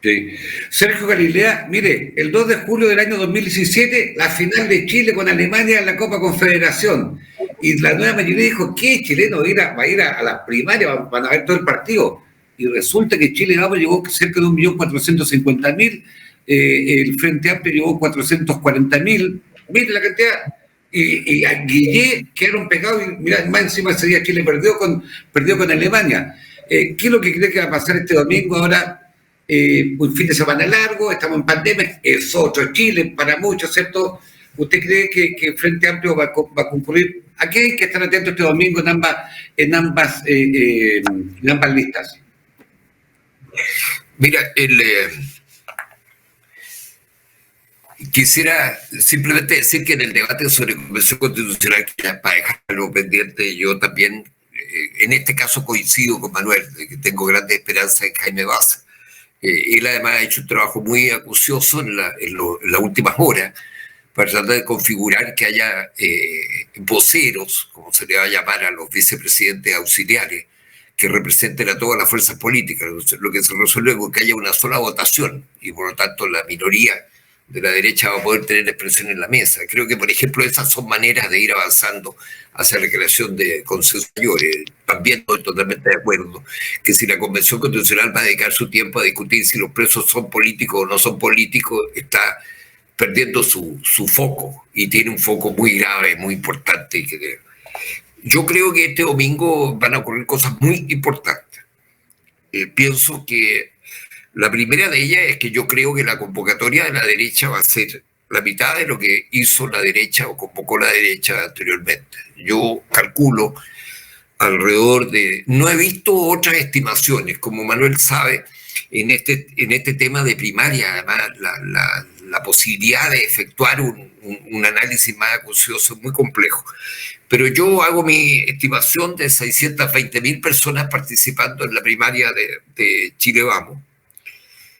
Sí. Sergio Galilea, mire, el 2 de julio del año 2017, la final de Chile con Alemania en la Copa Confederación. Y la nueva mayoría dijo, ¿qué chileno va a ir a las primarias? Van a ver todo el partido. y resulta que Chile Vamos llegó cerca de 1.450.000, el Frente Amplio llegó 440.000, miren la cantidad, y a Guillé quedaron pegados, y mirá, más encima ese día Chile perdió con Alemania. ¿Qué es lo que cree que va a pasar este domingo ahora? Un fin de semana largo, estamos en pandemia, es otro Chile para muchos, ¿cierto? ¿Usted cree que el Frente Amplio va a concurrir? ¿A qué hay que estar atentos este domingo en ambas listas? Mira, quisiera simplemente decir que en el debate sobre convención constitucional, para dejarlo pendiente, yo también, en este caso coincido con Manuel, de que tengo grandes esperanzas en Jaime Baza. Él además ha hecho un trabajo muy acucioso en las últimas horas para tratar de configurar que haya voceros, como se le va a llamar a los vicepresidentes auxiliares, que representen a todas las fuerzas políticas. Lo que se resuelve es que haya una sola votación y por lo tanto la minoría de la derecha va a poder tener expresión en la mesa. Creo que, por ejemplo, esas son maneras de ir avanzando hacia la creación de consensos mayores. También estoy totalmente de acuerdo que si la Convención Constitucional va a dedicar su tiempo a discutir si los presos son políticos o no son políticos, está perdiendo su foco, y tiene un foco muy grave, muy importante. Yo creo que este domingo van a ocurrir cosas muy importantes. Pienso que la primera de ellas es que yo creo que la convocatoria de la derecha va a ser la mitad de lo que hizo la derecha o convocó la derecha anteriormente. Yo calculo alrededor de... No he visto otras estimaciones, como Manuel sabe, en este tema de primaria, además la posibilidad de efectuar un análisis más acucioso es muy complejo. Pero yo hago mi estimación de 620.000 personas participando en la primaria de Chile Vamos,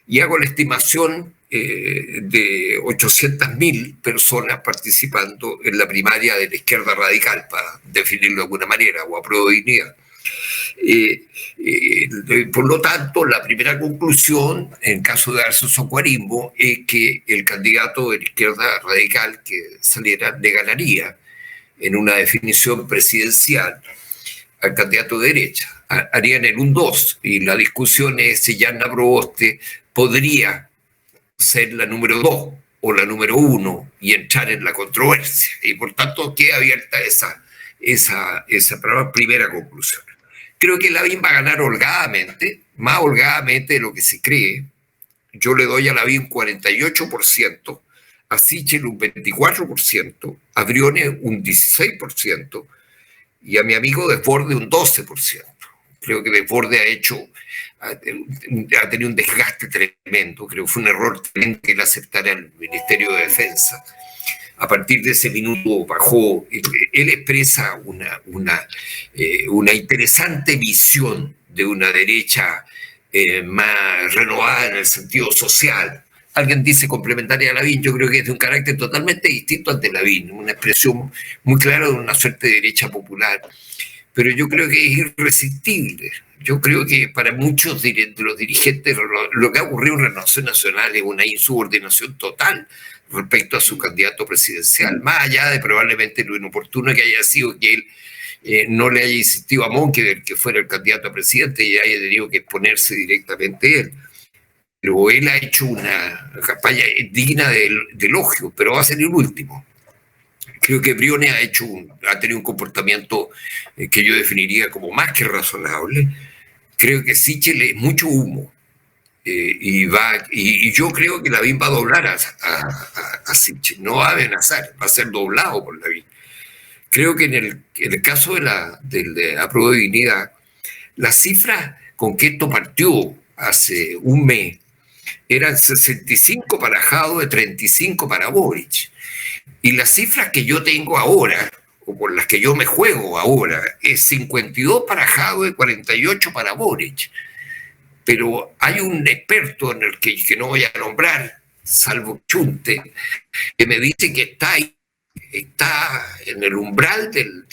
y hago la estimación de 800.000 personas participando en la primaria de la izquierda radical, para definirlo de alguna manera, o Apruebo Dignidad. Por lo tanto, la primera conclusión, en caso de darse un socuarismo, es que el candidato de la izquierda radical que saliera le ganaría en una definición presidencial al candidato de derecha. Harían el 1-2, y la discusión es si Yanna Proboste podría ser la número 2 o la número 1 y entrar en la controversia. Y por tanto queda abierta esa primera conclusión. Creo que Lavín va a ganar holgadamente, más holgadamente de lo que se cree. Yo le doy a Lavín 48%, a Sichel un 24%, a Briones un 16% y a mi amigo Desbordes un 12%. Creo que Desbordes ha tenido un desgaste tremendo. Creo que fue un error tremendo que él aceptara el Ministerio de Defensa. A partir de ese minuto bajó. Él expresa una interesante visión de una derecha más renovada en el sentido social. Alguien dice complementaria a Lavín, yo creo que es de un carácter totalmente distinto al de Lavín, una expresión muy clara de una suerte de derecha popular, pero yo creo que es irresistible. Yo creo que para muchos de los dirigentes lo que ha ocurrido en Renovación Nacional es una insubordinación total respecto a su candidato presidencial, más allá de probablemente lo inoportuno que haya sido que él no le haya insistido a Monke que fuera el candidato a presidente y haya tenido que exponerse directamente él. Pero él ha hecho una campaña digna de elogio, pero va a ser el último. Creo que Briones ha tenido un comportamiento que yo definiría como más que razonable. Creo que Sichel es mucho humo. Y yo creo que Lavín va a doblar a Sichel, no va a amenazar, va a ser doblado por Lavín. Creo que en el caso de Apruebo Dignidad, las cifras con que esto partió hace un mes eran 65 para Jadwe, 35 para Boric. Y las cifras que yo tengo ahora, o por las que yo me juego ahora, es 52 para Jadwe, 48 para Boric. Pero hay un experto en el que no voy a nombrar, salvo Chunte, que me dice que está en el umbral del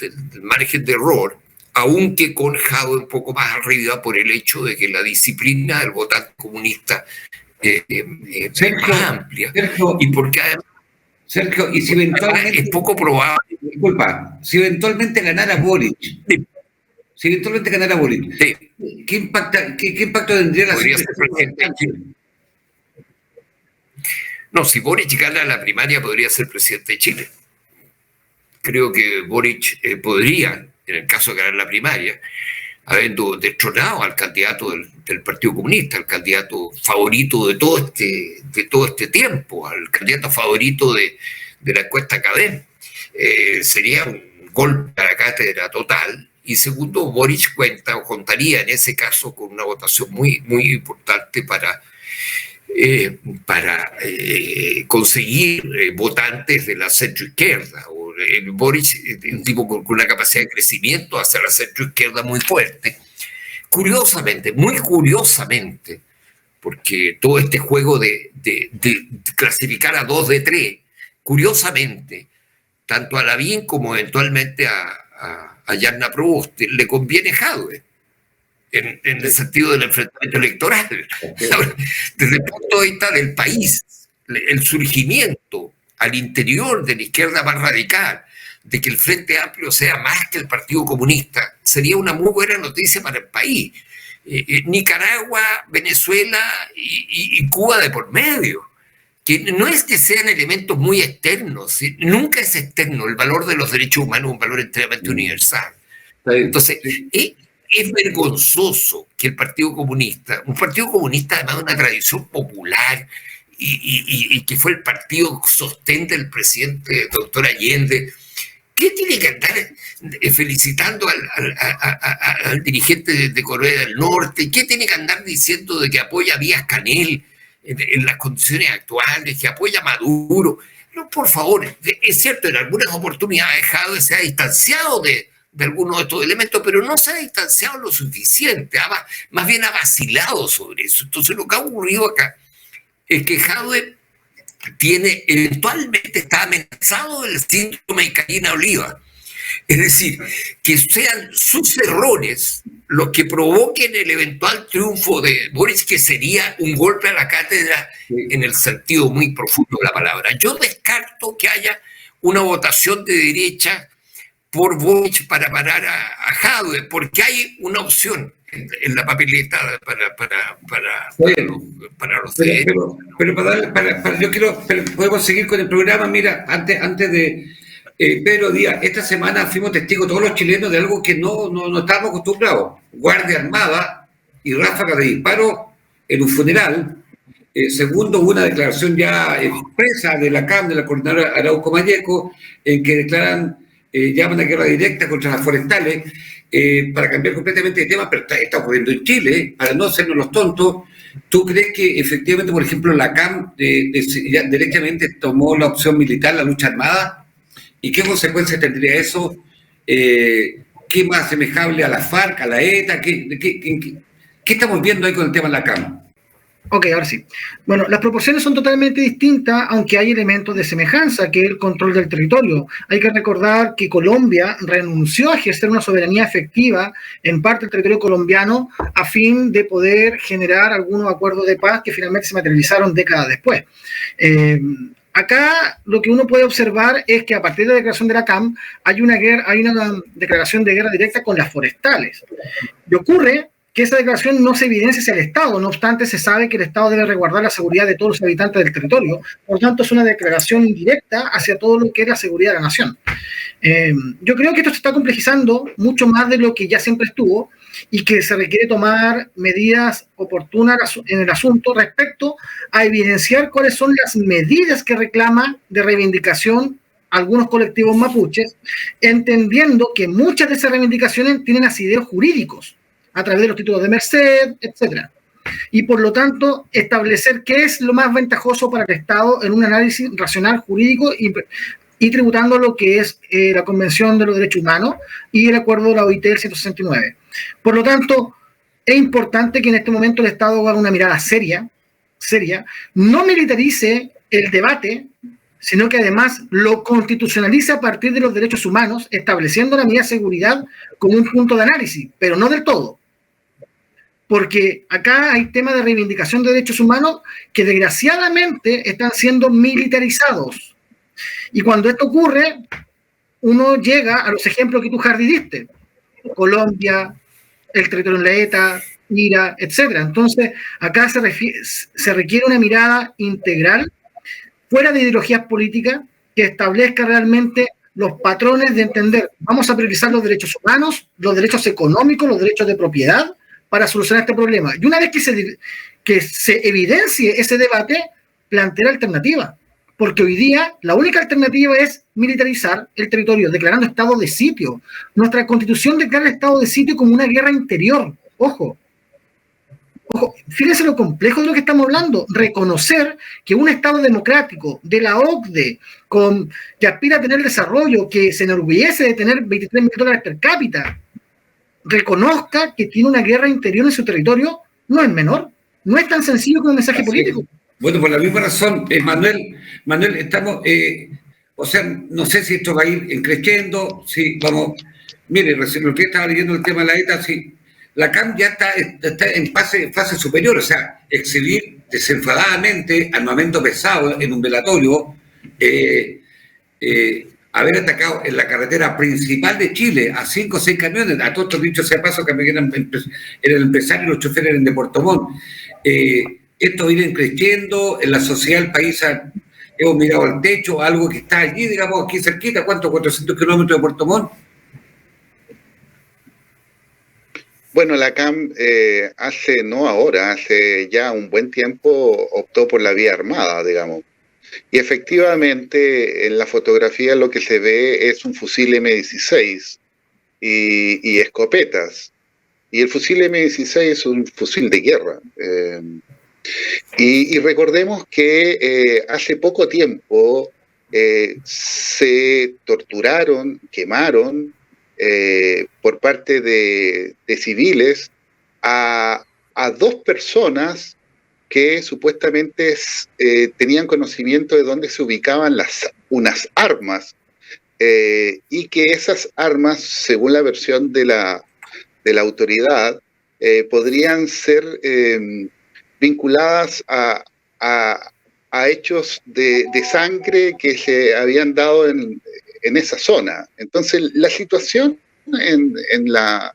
margen de error, aunque con Jadwe un poco más arriba por el hecho de que la disciplina del votante comunista es más amplia. Sergio, y porque además Sergio, y si eventualmente es poco probable. Disculpa, si eventualmente ganara Boric, Si eventualmente ganara Boric, Sí. ¿qué impacto tendría la Podría ser presidente de Chile. No, si Boric gana la primaria, podría ser presidente de Chile. Creo que Boric podría, en el caso de ganar la primaria, habiendo destronado al candidato del Partido Comunista, al candidato favorito de todo este tiempo, al candidato favorito de la encuesta CADEM. Sería un golpe a la cátedra total. Y segundo, Boric contaría en ese caso con una votación muy, muy importante para conseguir votantes de la centroizquierda. Boric es un tipo con una capacidad de crecimiento hacia la centroizquierda muy fuerte. Curiosamente, muy curiosamente, porque todo este juego de clasificar a 2 de 3, curiosamente, tanto a Lavín como eventualmente a Yarna Provost le conviene Jadwe. En el sentido del enfrentamiento electoral. Desde el punto de vista del país, el surgimiento al interior de la izquierda más radical, de que el Frente Amplio sea más que el Partido Comunista, sería una muy buena noticia para el país. Nicaragua, Venezuela y Cuba de por medio. Que no es que sean elementos muy externos, ¿sí? Nunca es externo. El valor de los derechos humanos es un valor enteramente universal. Entonces, es vergonzoso que el Partido Comunista, un Partido Comunista además de una tradición popular y que fue el partido sostén del presidente doctor Allende, ¿qué tiene que andar felicitando al dirigente de Corea del Norte? ¿Qué tiene que andar diciendo de que apoya a Díaz-Canel en las condiciones actuales, que apoya a Maduro? No, por favor, es cierto, en algunas oportunidades Jadwe se ha distanciado de algunos de estos elementos, pero no se ha distanciado lo suficiente, más bien ha vacilado sobre eso. Entonces lo que ha ocurrido acá es que Jadwe eventualmente está amenazado del síndrome de Caína Oliva. Es decir, que sean sus errores los que provoquen el eventual triunfo de Boric, que sería un golpe a la cátedra en el sentido muy profundo de la palabra. Yo descarto que haya una votación de derecha por Boric para parar a Jadwe, porque hay una opción en la papeleta para los derechos. Pero yo quiero, podemos seguir con el programa. Mira, antes de Pedro Díaz, esta semana fuimos testigos todos los chilenos de algo que no estábamos acostumbrados. Guardia Armada y ráfaga de disparo en un funeral. Segundo, una declaración ya expresa de la CAM, de la coordinadora Arauco Mayeco, en que llaman a guerra directa contra las forestales, para cambiar completamente de tema, pero está ocurriendo en Chile, para no hacernos los tontos. ¿Tú crees que efectivamente, por ejemplo, la CAM ya directamente tomó la opción militar, la lucha armada? ¿Y qué consecuencias tendría eso? ¿Qué más asemejable a la FARC, a la ETA? ¿Qué estamos viendo ahí con el tema de la CAM? Ok, ahora sí. Bueno, las proporciones son totalmente distintas, aunque hay elementos de semejanza, que es el control del territorio. Hay que recordar que Colombia renunció a ejercer una soberanía efectiva en parte del territorio colombiano a fin de poder generar algunos acuerdos de paz que finalmente se materializaron décadas después. Acá lo que uno puede observar es que a partir de la declaración de la CAM hay una declaración de guerra directa con las forestales. Y ocurre que esa declaración no se evidencia hacia el Estado, no obstante se sabe que el Estado debe resguardar la seguridad de todos los habitantes del territorio, por tanto es una declaración indirecta hacia todo lo que es la seguridad de la nación. Yo creo que esto se está complejizando mucho más de lo que ya siempre estuvo y que se requiere tomar medidas oportunas en el asunto respecto a evidenciar cuáles son las medidas que reclama de reivindicación algunos colectivos mapuches, entendiendo que muchas de esas reivindicaciones tienen asideros jurídicos a través de los títulos de merced, etcétera. Y por lo tanto, establecer qué es lo más ventajoso para el Estado en un análisis racional jurídico y tributando lo que es la Convención de los Derechos Humanos y el acuerdo de la OIT del 169. Por lo tanto, es importante que en este momento el Estado haga una mirada seria, no militarice el debate, sino que además lo constitucionalice a partir de los derechos humanos, estableciendo la medida de seguridad como un punto de análisis, pero no del todo. Porque acá hay temas de reivindicación de derechos humanos que desgraciadamente están siendo militarizados. Y cuando esto ocurre, uno llega a los ejemplos que tú, Hardy, diste. Colombia, el territorio en la ETA, IRA, etcétera. Entonces, acá se requiere una mirada integral, fuera de ideologías políticas, que establezca realmente los patrones de entender, vamos a priorizar los derechos humanos, los derechos económicos, los derechos de propiedad, para solucionar este problema. Y una vez que se evidencie ese debate, plantear alternativas. Porque hoy día la única alternativa es militarizar el territorio, declarando estado de sitio. Nuestra Constitución declara el estado de sitio como una guerra interior. Ojo, fíjense lo complejo de lo que estamos hablando. Reconocer que un Estado democrático de la OCDE, que aspira a tener desarrollo, que se enorgullece de tener $23.000 per cápita, reconozca que tiene una guerra interior en su territorio, no es menor. No es tan sencillo como un mensaje político. Bueno, por la misma razón, Manuel, estamos, o sea, no sé si esto va a ir creciendo, si vamos, mire, recién lo que estaba leyendo el tema de la ETA, si la CAM ya está en fase superior, o sea, exhibir desenfadadamente armamento pesado en un velatorio, haber atacado en la carretera principal de Chile a 5 o 6 camiones, a todos estos dichos sea paso, que eran el empresario y los choferes eran de Puerto Montt. Esto viene creciendo, en la sociedad del país hemos mirado al techo, algo que está allí, digamos, aquí cerquita, ¿cuánto? 400 kilómetros de Puerto Montt. Bueno, la CAM hace ya un buen tiempo optó por la vía armada, digamos. Y efectivamente en la fotografía lo que se ve es un fusil M16 y escopetas. Y el fusil M16 es un fusil de guerra. Y recordemos que hace poco tiempo se torturaron, quemaron por parte de civiles a 2 personas que supuestamente tenían conocimiento de dónde se ubicaban unas armas y que esas armas, según la versión de la autoridad, podrían ser vinculadas a hechos de sangre que se habían dado en esa zona. Entonces, la situación en la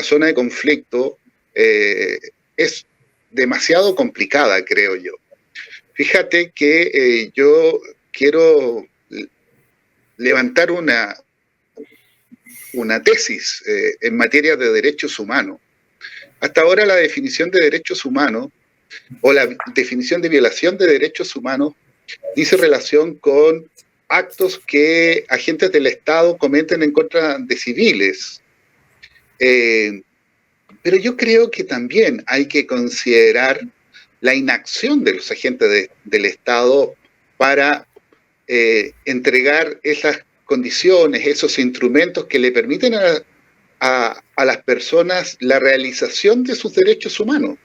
zona de conflicto es demasiado complicada, creo yo. Fíjate que yo quiero levantar una tesis en materia de derechos humanos. Hasta ahora la definición de derechos humanos o la definición de violación de derechos humanos dice relación con actos que agentes del Estado cometen en contra de civiles. Pero yo creo que también hay que considerar la inacción de los agentes del Estado para entregar esas condiciones, esos instrumentos que le permiten a las personas la realización de sus derechos humanos.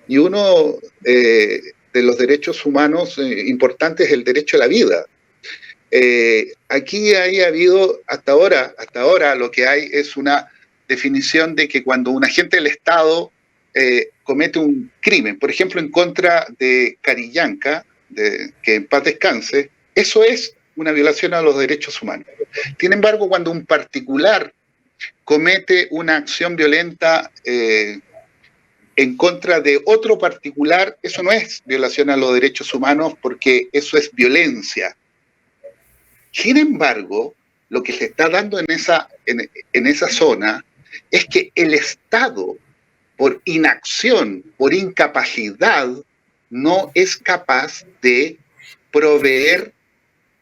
Y uno de los derechos humanos importantes es el derecho a la vida. Aquí ha habido, hasta ahora lo que hay es una definición de que cuando un agente del Estado comete un crimen, por ejemplo, en contra de Carillanca, que en paz descanse, eso es una violación a los derechos humanos. Sin embargo, cuando un particular comete una acción violenta en contra de otro particular, eso no es violación a los derechos humanos porque eso es violencia. Sin embargo, lo que se está dando en esa zona es que el Estado, por inacción, por incapacidad, no es capaz de proveer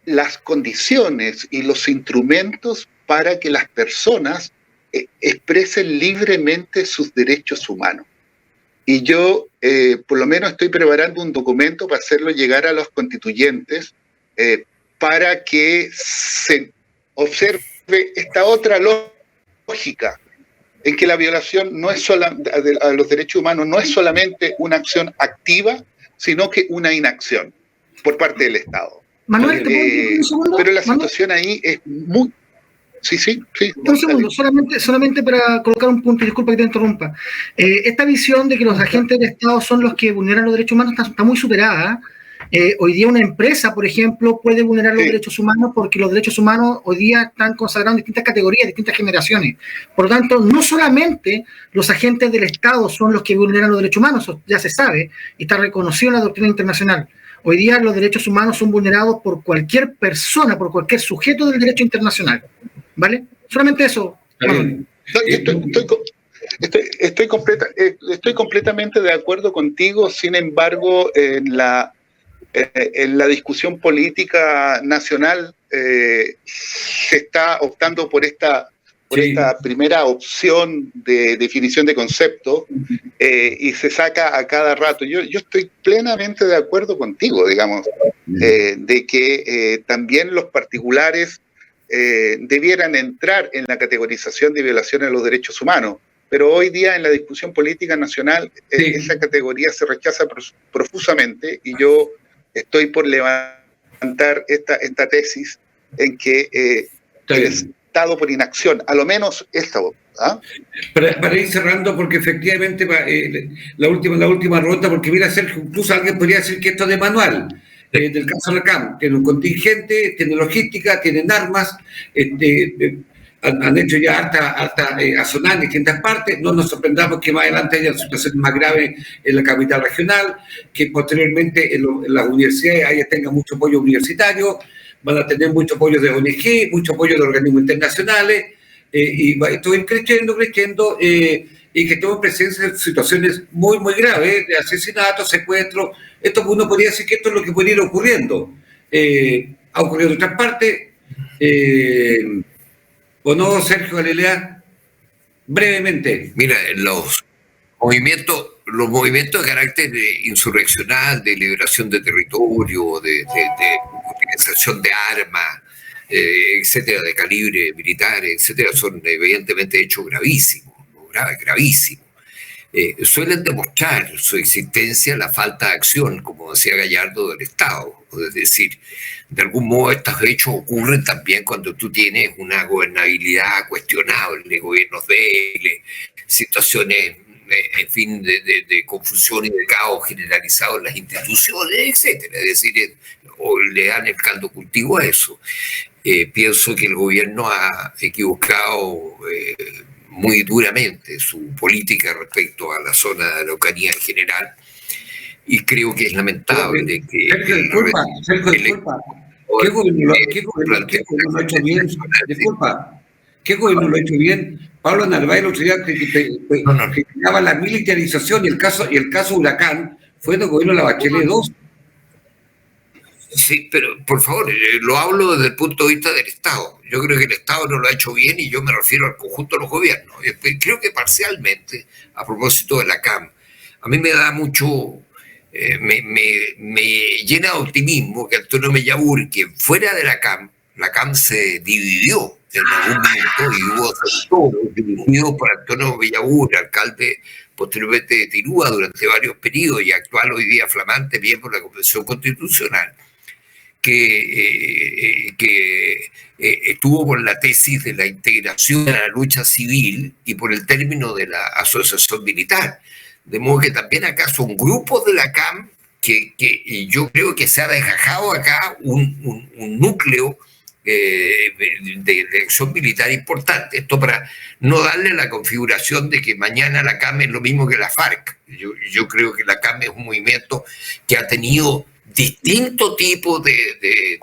las condiciones y los instrumentos para que las personas expresen libremente sus derechos humanos. Y yo, por lo menos, estoy preparando un documento para hacerlo llegar a los constituyentes para que se observe esta otra lógica en que la violación no es a los derechos humanos no es solamente una acción activa, sino que una inacción por parte del Estado. Manuel, ¿te puedo decir un segundo? Pero la situación ahí es muy... Sí. Un segundo, solamente para colocar un punto, y disculpa que te interrumpa. Esta visión de que los agentes del Estado son los que vulneran los derechos humanos está muy superada. Hoy día una empresa, por ejemplo, puede vulnerar los derechos humanos porque los derechos humanos hoy día están consagrados en distintas categorías, distintas generaciones. Por lo tanto, no solamente los agentes del Estado son los que vulneran los derechos humanos, eso ya se sabe y está reconocido en la doctrina internacional. Hoy día los derechos humanos son vulnerados por cualquier persona, por cualquier sujeto del derecho internacional. ¿Vale? Solamente eso. Estoy completamente de acuerdo contigo, sin embargo, en la discusión política nacional se está optando por esta primera opción de definición de concepto y se saca a cada rato. Yo estoy plenamente de acuerdo contigo, digamos, de que también los particulares debieran entrar en la categorización de violaciones a los derechos humanos, pero hoy día en la discusión política nacional esa categoría se rechaza profusamente y yo estoy por levantar esta tesis en que el Estado por inacción, a lo menos esta voz. Para ir cerrando, porque efectivamente la última ronda, porque mira, Sergio, incluso alguien podría decir que esto es de manual. Del caso de la CAM, tiene un contingente, tiene logística, tienen armas, han hecho ya harta azonar en distintas partes. No nos sorprendamos que más adelante haya situaciones más graves en la capital regional, que posteriormente en las universidades tengan mucho apoyo universitario, van a tener mucho apoyo de ONG, mucho apoyo de organismos internacionales, y esto va creciendo, y que estamos presencia de situaciones muy, muy graves, de asesinatos, secuestros. Esto uno podría decir que esto es lo que puede ir ocurriendo. Ha ocurrido en otras partes. ¿O no, Sergio Galilea? Brevemente. Mira, los movimientos de carácter insurreccional, de liberación de territorio, de utilización de armas, etcétera, de calibre militar, etcétera, son evidentemente hechos gravísimos. Gravísimo. Suelen demostrar su existencia la falta de acción, como decía Gallardo, del Estado. Es decir, de algún modo estos hechos ocurren también cuando tú tienes una gobernabilidad cuestionable, gobiernos débiles, situaciones, en fin, de confusión y de caos generalizado en las instituciones, etcétera. Es decir, o le dan el caldo cultivo a eso. Pienso que el gobierno ha equivocado muy duramente su política respecto a la zona de la Araucanía en general, y creo que es lamentable que... Disculpa. ¿Qué gobierno lo ha hecho bien? Disculpa. ¿Qué gobierno lo ha hecho bien? Pablo Narváez el otro día criticaba la militarización y el caso Huracán fue del gobierno de la Bachelet II. Sí, pero por favor, lo hablo desde el punto de vista del Estado. Yo creo que el Estado no lo ha hecho bien y yo me refiero al conjunto de los gobiernos. Creo que parcialmente, a propósito de la CAM, a mí me da mucho, me llena de optimismo que Antonio Mellabur, que fuera de la CAM se dividió en algún momento y hubo sectores dirigidos por Antonio Mellabur, alcalde posteriormente de Tirúa durante varios periodos y actual hoy día flamante miembro de la Convención Constitucional, que estuvo por la tesis de la integración de la lucha civil y por el término de la asociación militar. De modo que también acá son grupos de la CAM que yo creo que se ha desgajado acá un núcleo de acción militar importante. Esto para no darle la configuración de que mañana la CAM es lo mismo que la FARC. Yo creo que la CAM es un movimiento que ha tenido distinto tipo de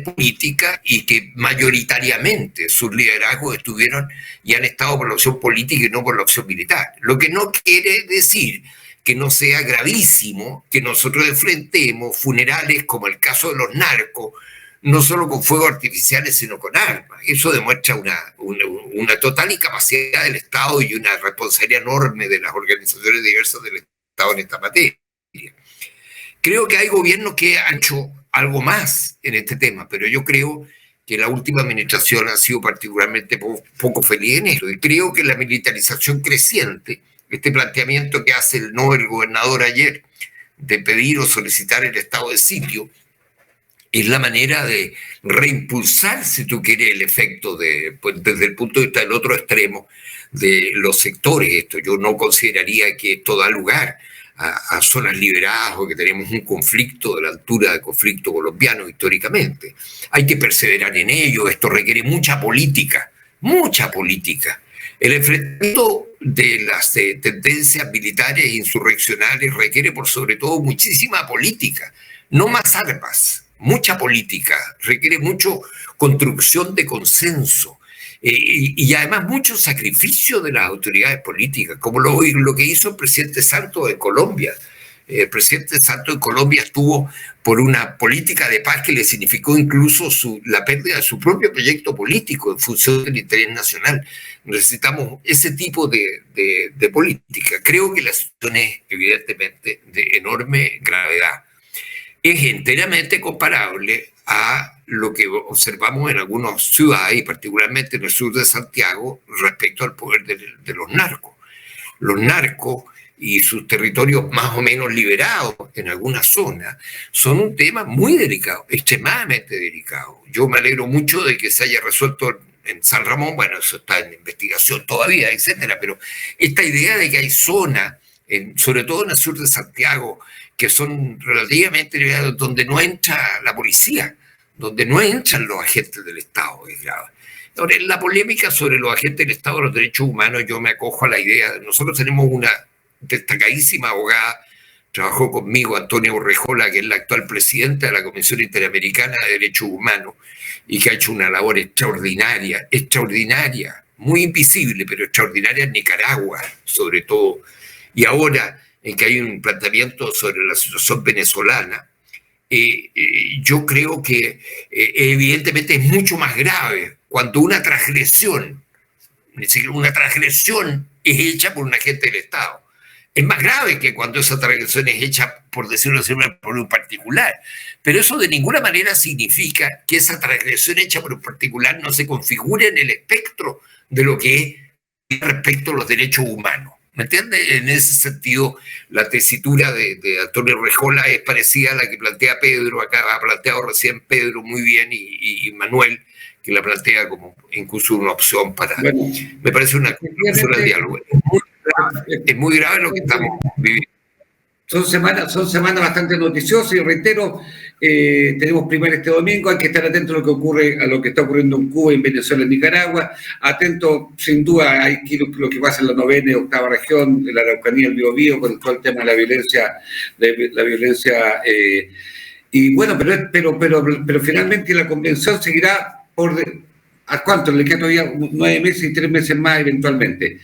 política y que mayoritariamente sus liderazgos estuvieron y han estado por la opción política y no por la opción militar. Lo que no quiere decir que no sea gravísimo que nosotros enfrentemos funerales como el caso de los narcos, no solo con fuegos artificiales, sino con armas. Eso demuestra una total incapacidad del Estado y una responsabilidad enorme de las organizaciones diversas del Estado en esta materia. Creo que hay gobiernos que han hecho algo más en este tema, pero yo creo que la última administración ha sido particularmente poco feliz en esto. Y creo que la militarización creciente, este planteamiento que hace el gobernador ayer de pedir o solicitar el estado de sitio, es la manera de reimpulsar, si tú quieres, el efecto desde el punto de vista del otro extremo de los sectores. Esto yo no consideraría que esto da lugar a zonas liberadas o que tenemos un conflicto de la altura del conflicto colombiano históricamente. Hay que perseverar en ello, esto requiere mucha política, mucha política. El enfrentamiento de las tendencias militares e insurreccionales requiere por sobre todo muchísima política, no más armas, mucha política, requiere mucho construcción de consenso. Y además mucho sacrificio de las autoridades políticas, como lo que hizo el presidente Santos en Colombia. El presidente Santos en Colombia estuvo por una política de paz que le significó incluso la pérdida de su propio proyecto político en función del interés nacional. Necesitamos ese tipo de política. Creo que la situación es evidentemente de enorme gravedad. Es enteramente comparable a lo que observamos en algunas ciudades, y particularmente en el sur de Santiago, respecto al poder de los narcos. Los narcos y sus territorios más o menos liberados en algunas zonas son un tema muy delicado, extremadamente delicado. Yo me alegro mucho de que se haya resuelto en San Ramón, bueno, eso está en investigación todavía, etcétera, pero esta idea de que hay zonas, sobre todo en el sur de Santiago, que son relativamente liberadas, donde no entra la policía, donde no entran los agentes del Estado, es grave. Ahora, en la polémica sobre los agentes del Estado de los derechos humanos, yo me acojo a la idea, nosotros tenemos una destacadísima abogada, trabajó conmigo Antonia Urrejola, que es la actual presidenta de la Comisión Interamericana de Derechos Humanos, y que ha hecho una labor extraordinaria, muy invisible, pero extraordinaria en Nicaragua, sobre todo. Y ahora, en que hay un planteamiento sobre la situación venezolana, yo creo que evidentemente es mucho más grave cuando una transgresión, ni siquiera una transgresión, es hecha por un agente del Estado. Es más grave que cuando esa transgresión es hecha, por decirlo así, por un particular. Pero eso de ninguna manera significa que esa transgresión hecha por un particular no se configure en el espectro de lo que es respecto a los derechos humanos. ¿Me entiendes? En ese sentido, la tesitura de Antonio Urrejola es parecida a la que plantea Pedro, acá ha planteado recién Pedro muy bien, y Manuel, que la plantea como incluso una opción para... Bueno, me parece una conclusión al diálogo. Es muy grave lo que estamos viviendo. Son semanas bastante noticiosas, y reitero, tenemos primero este domingo, hay que estar atentos a lo que ocurre, a lo que está ocurriendo en Cuba, en Venezuela, en Nicaragua, atento, sin duda, hay lo que pasa en la 9ª y 8ª región, de la Araucanía, el Biobío, con todo el tema de la violencia, y bueno, pero finalmente la convención seguirá ¿a cuánto? Le queda todavía 9 meses y 3 meses más eventualmente.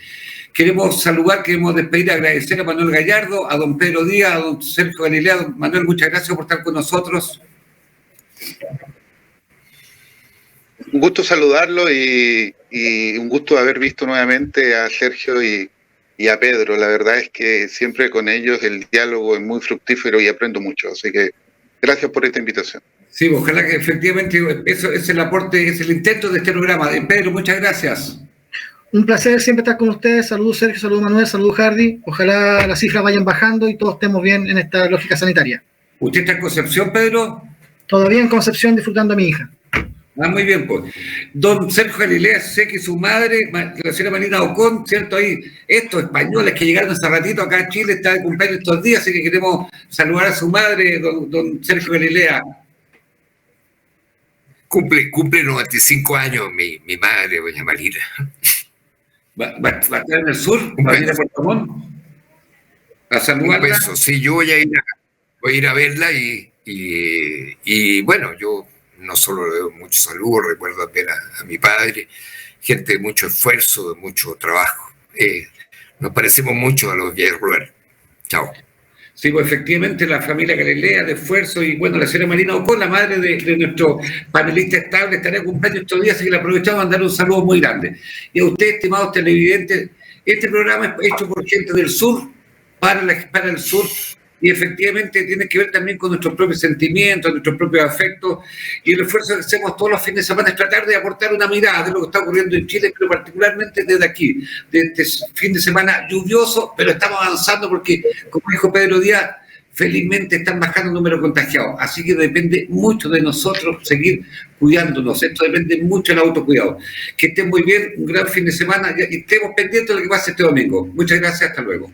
Queremos saludar, queremos despedir, agradecer a Manuel Gallardo, a don Pedro Díaz, a don Sergio Galilea. Don Manuel, muchas gracias por estar con nosotros. Un gusto saludarlo y un gusto haber visto nuevamente a Sergio y a Pedro. La verdad es que siempre con ellos el diálogo es muy fructífero y aprendo mucho. Así que gracias por esta invitación. Sí, ojalá que efectivamente eso es el aporte, es el intento de este programa. Pedro, muchas gracias. Un placer siempre estar con ustedes. Saludos Sergio, saludos Manuel, saludos Hardy. Ojalá las cifras vayan bajando y todos estemos bien en esta lógica sanitaria. ¿Usted está en Concepción, Pedro? Todavía en Concepción, disfrutando a mi hija. Ah, muy bien, pues. Don Sergio Galilea, sé que su madre, la señora Marina Ocón, ¿cierto? Ahí, estos españoles que llegaron hace ratito acá a Chile, está de cumpleaños estos días, así que queremos saludar a su madre, don Sergio Galilea. Cumple 95 años mi madre, doña Marina. ¿Va a estar en el sur? ¿Va a ir a Puerto Montt? ¿A saludarla? Un beso. Sí, yo voy a ir a verla y bueno, yo no solo le doy mucho saludo, recuerdo ver a mi padre, gente de mucho esfuerzo, de mucho trabajo. Nos parecemos mucho a los viejos Ruer. Chao. Sí, pues efectivamente la familia Galilea de esfuerzo, y bueno, la señora Marina Ocón, la madre de nuestro panelista estable, estará de cumpleaños estos días, así que le aprovechamos a mandar un saludo muy grande. Y a usted, estimados televidentes, este programa es hecho por gente del sur, para el sur, y efectivamente tiene que ver también con nuestros propios sentimientos, nuestros propios afectos, y el esfuerzo que hacemos todos los fines de semana es tratar de aportar una mirada de lo que está ocurriendo en Chile, pero particularmente desde aquí, de este fin de semana lluvioso, pero estamos avanzando porque, como dijo Pedro Díaz, felizmente están bajando el número de contagiados, así que depende mucho de nosotros seguir cuidándonos, esto depende mucho del autocuidado. Que estén muy bien, un gran fin de semana, y estemos pendientes de lo que pase este domingo. Muchas gracias, hasta luego.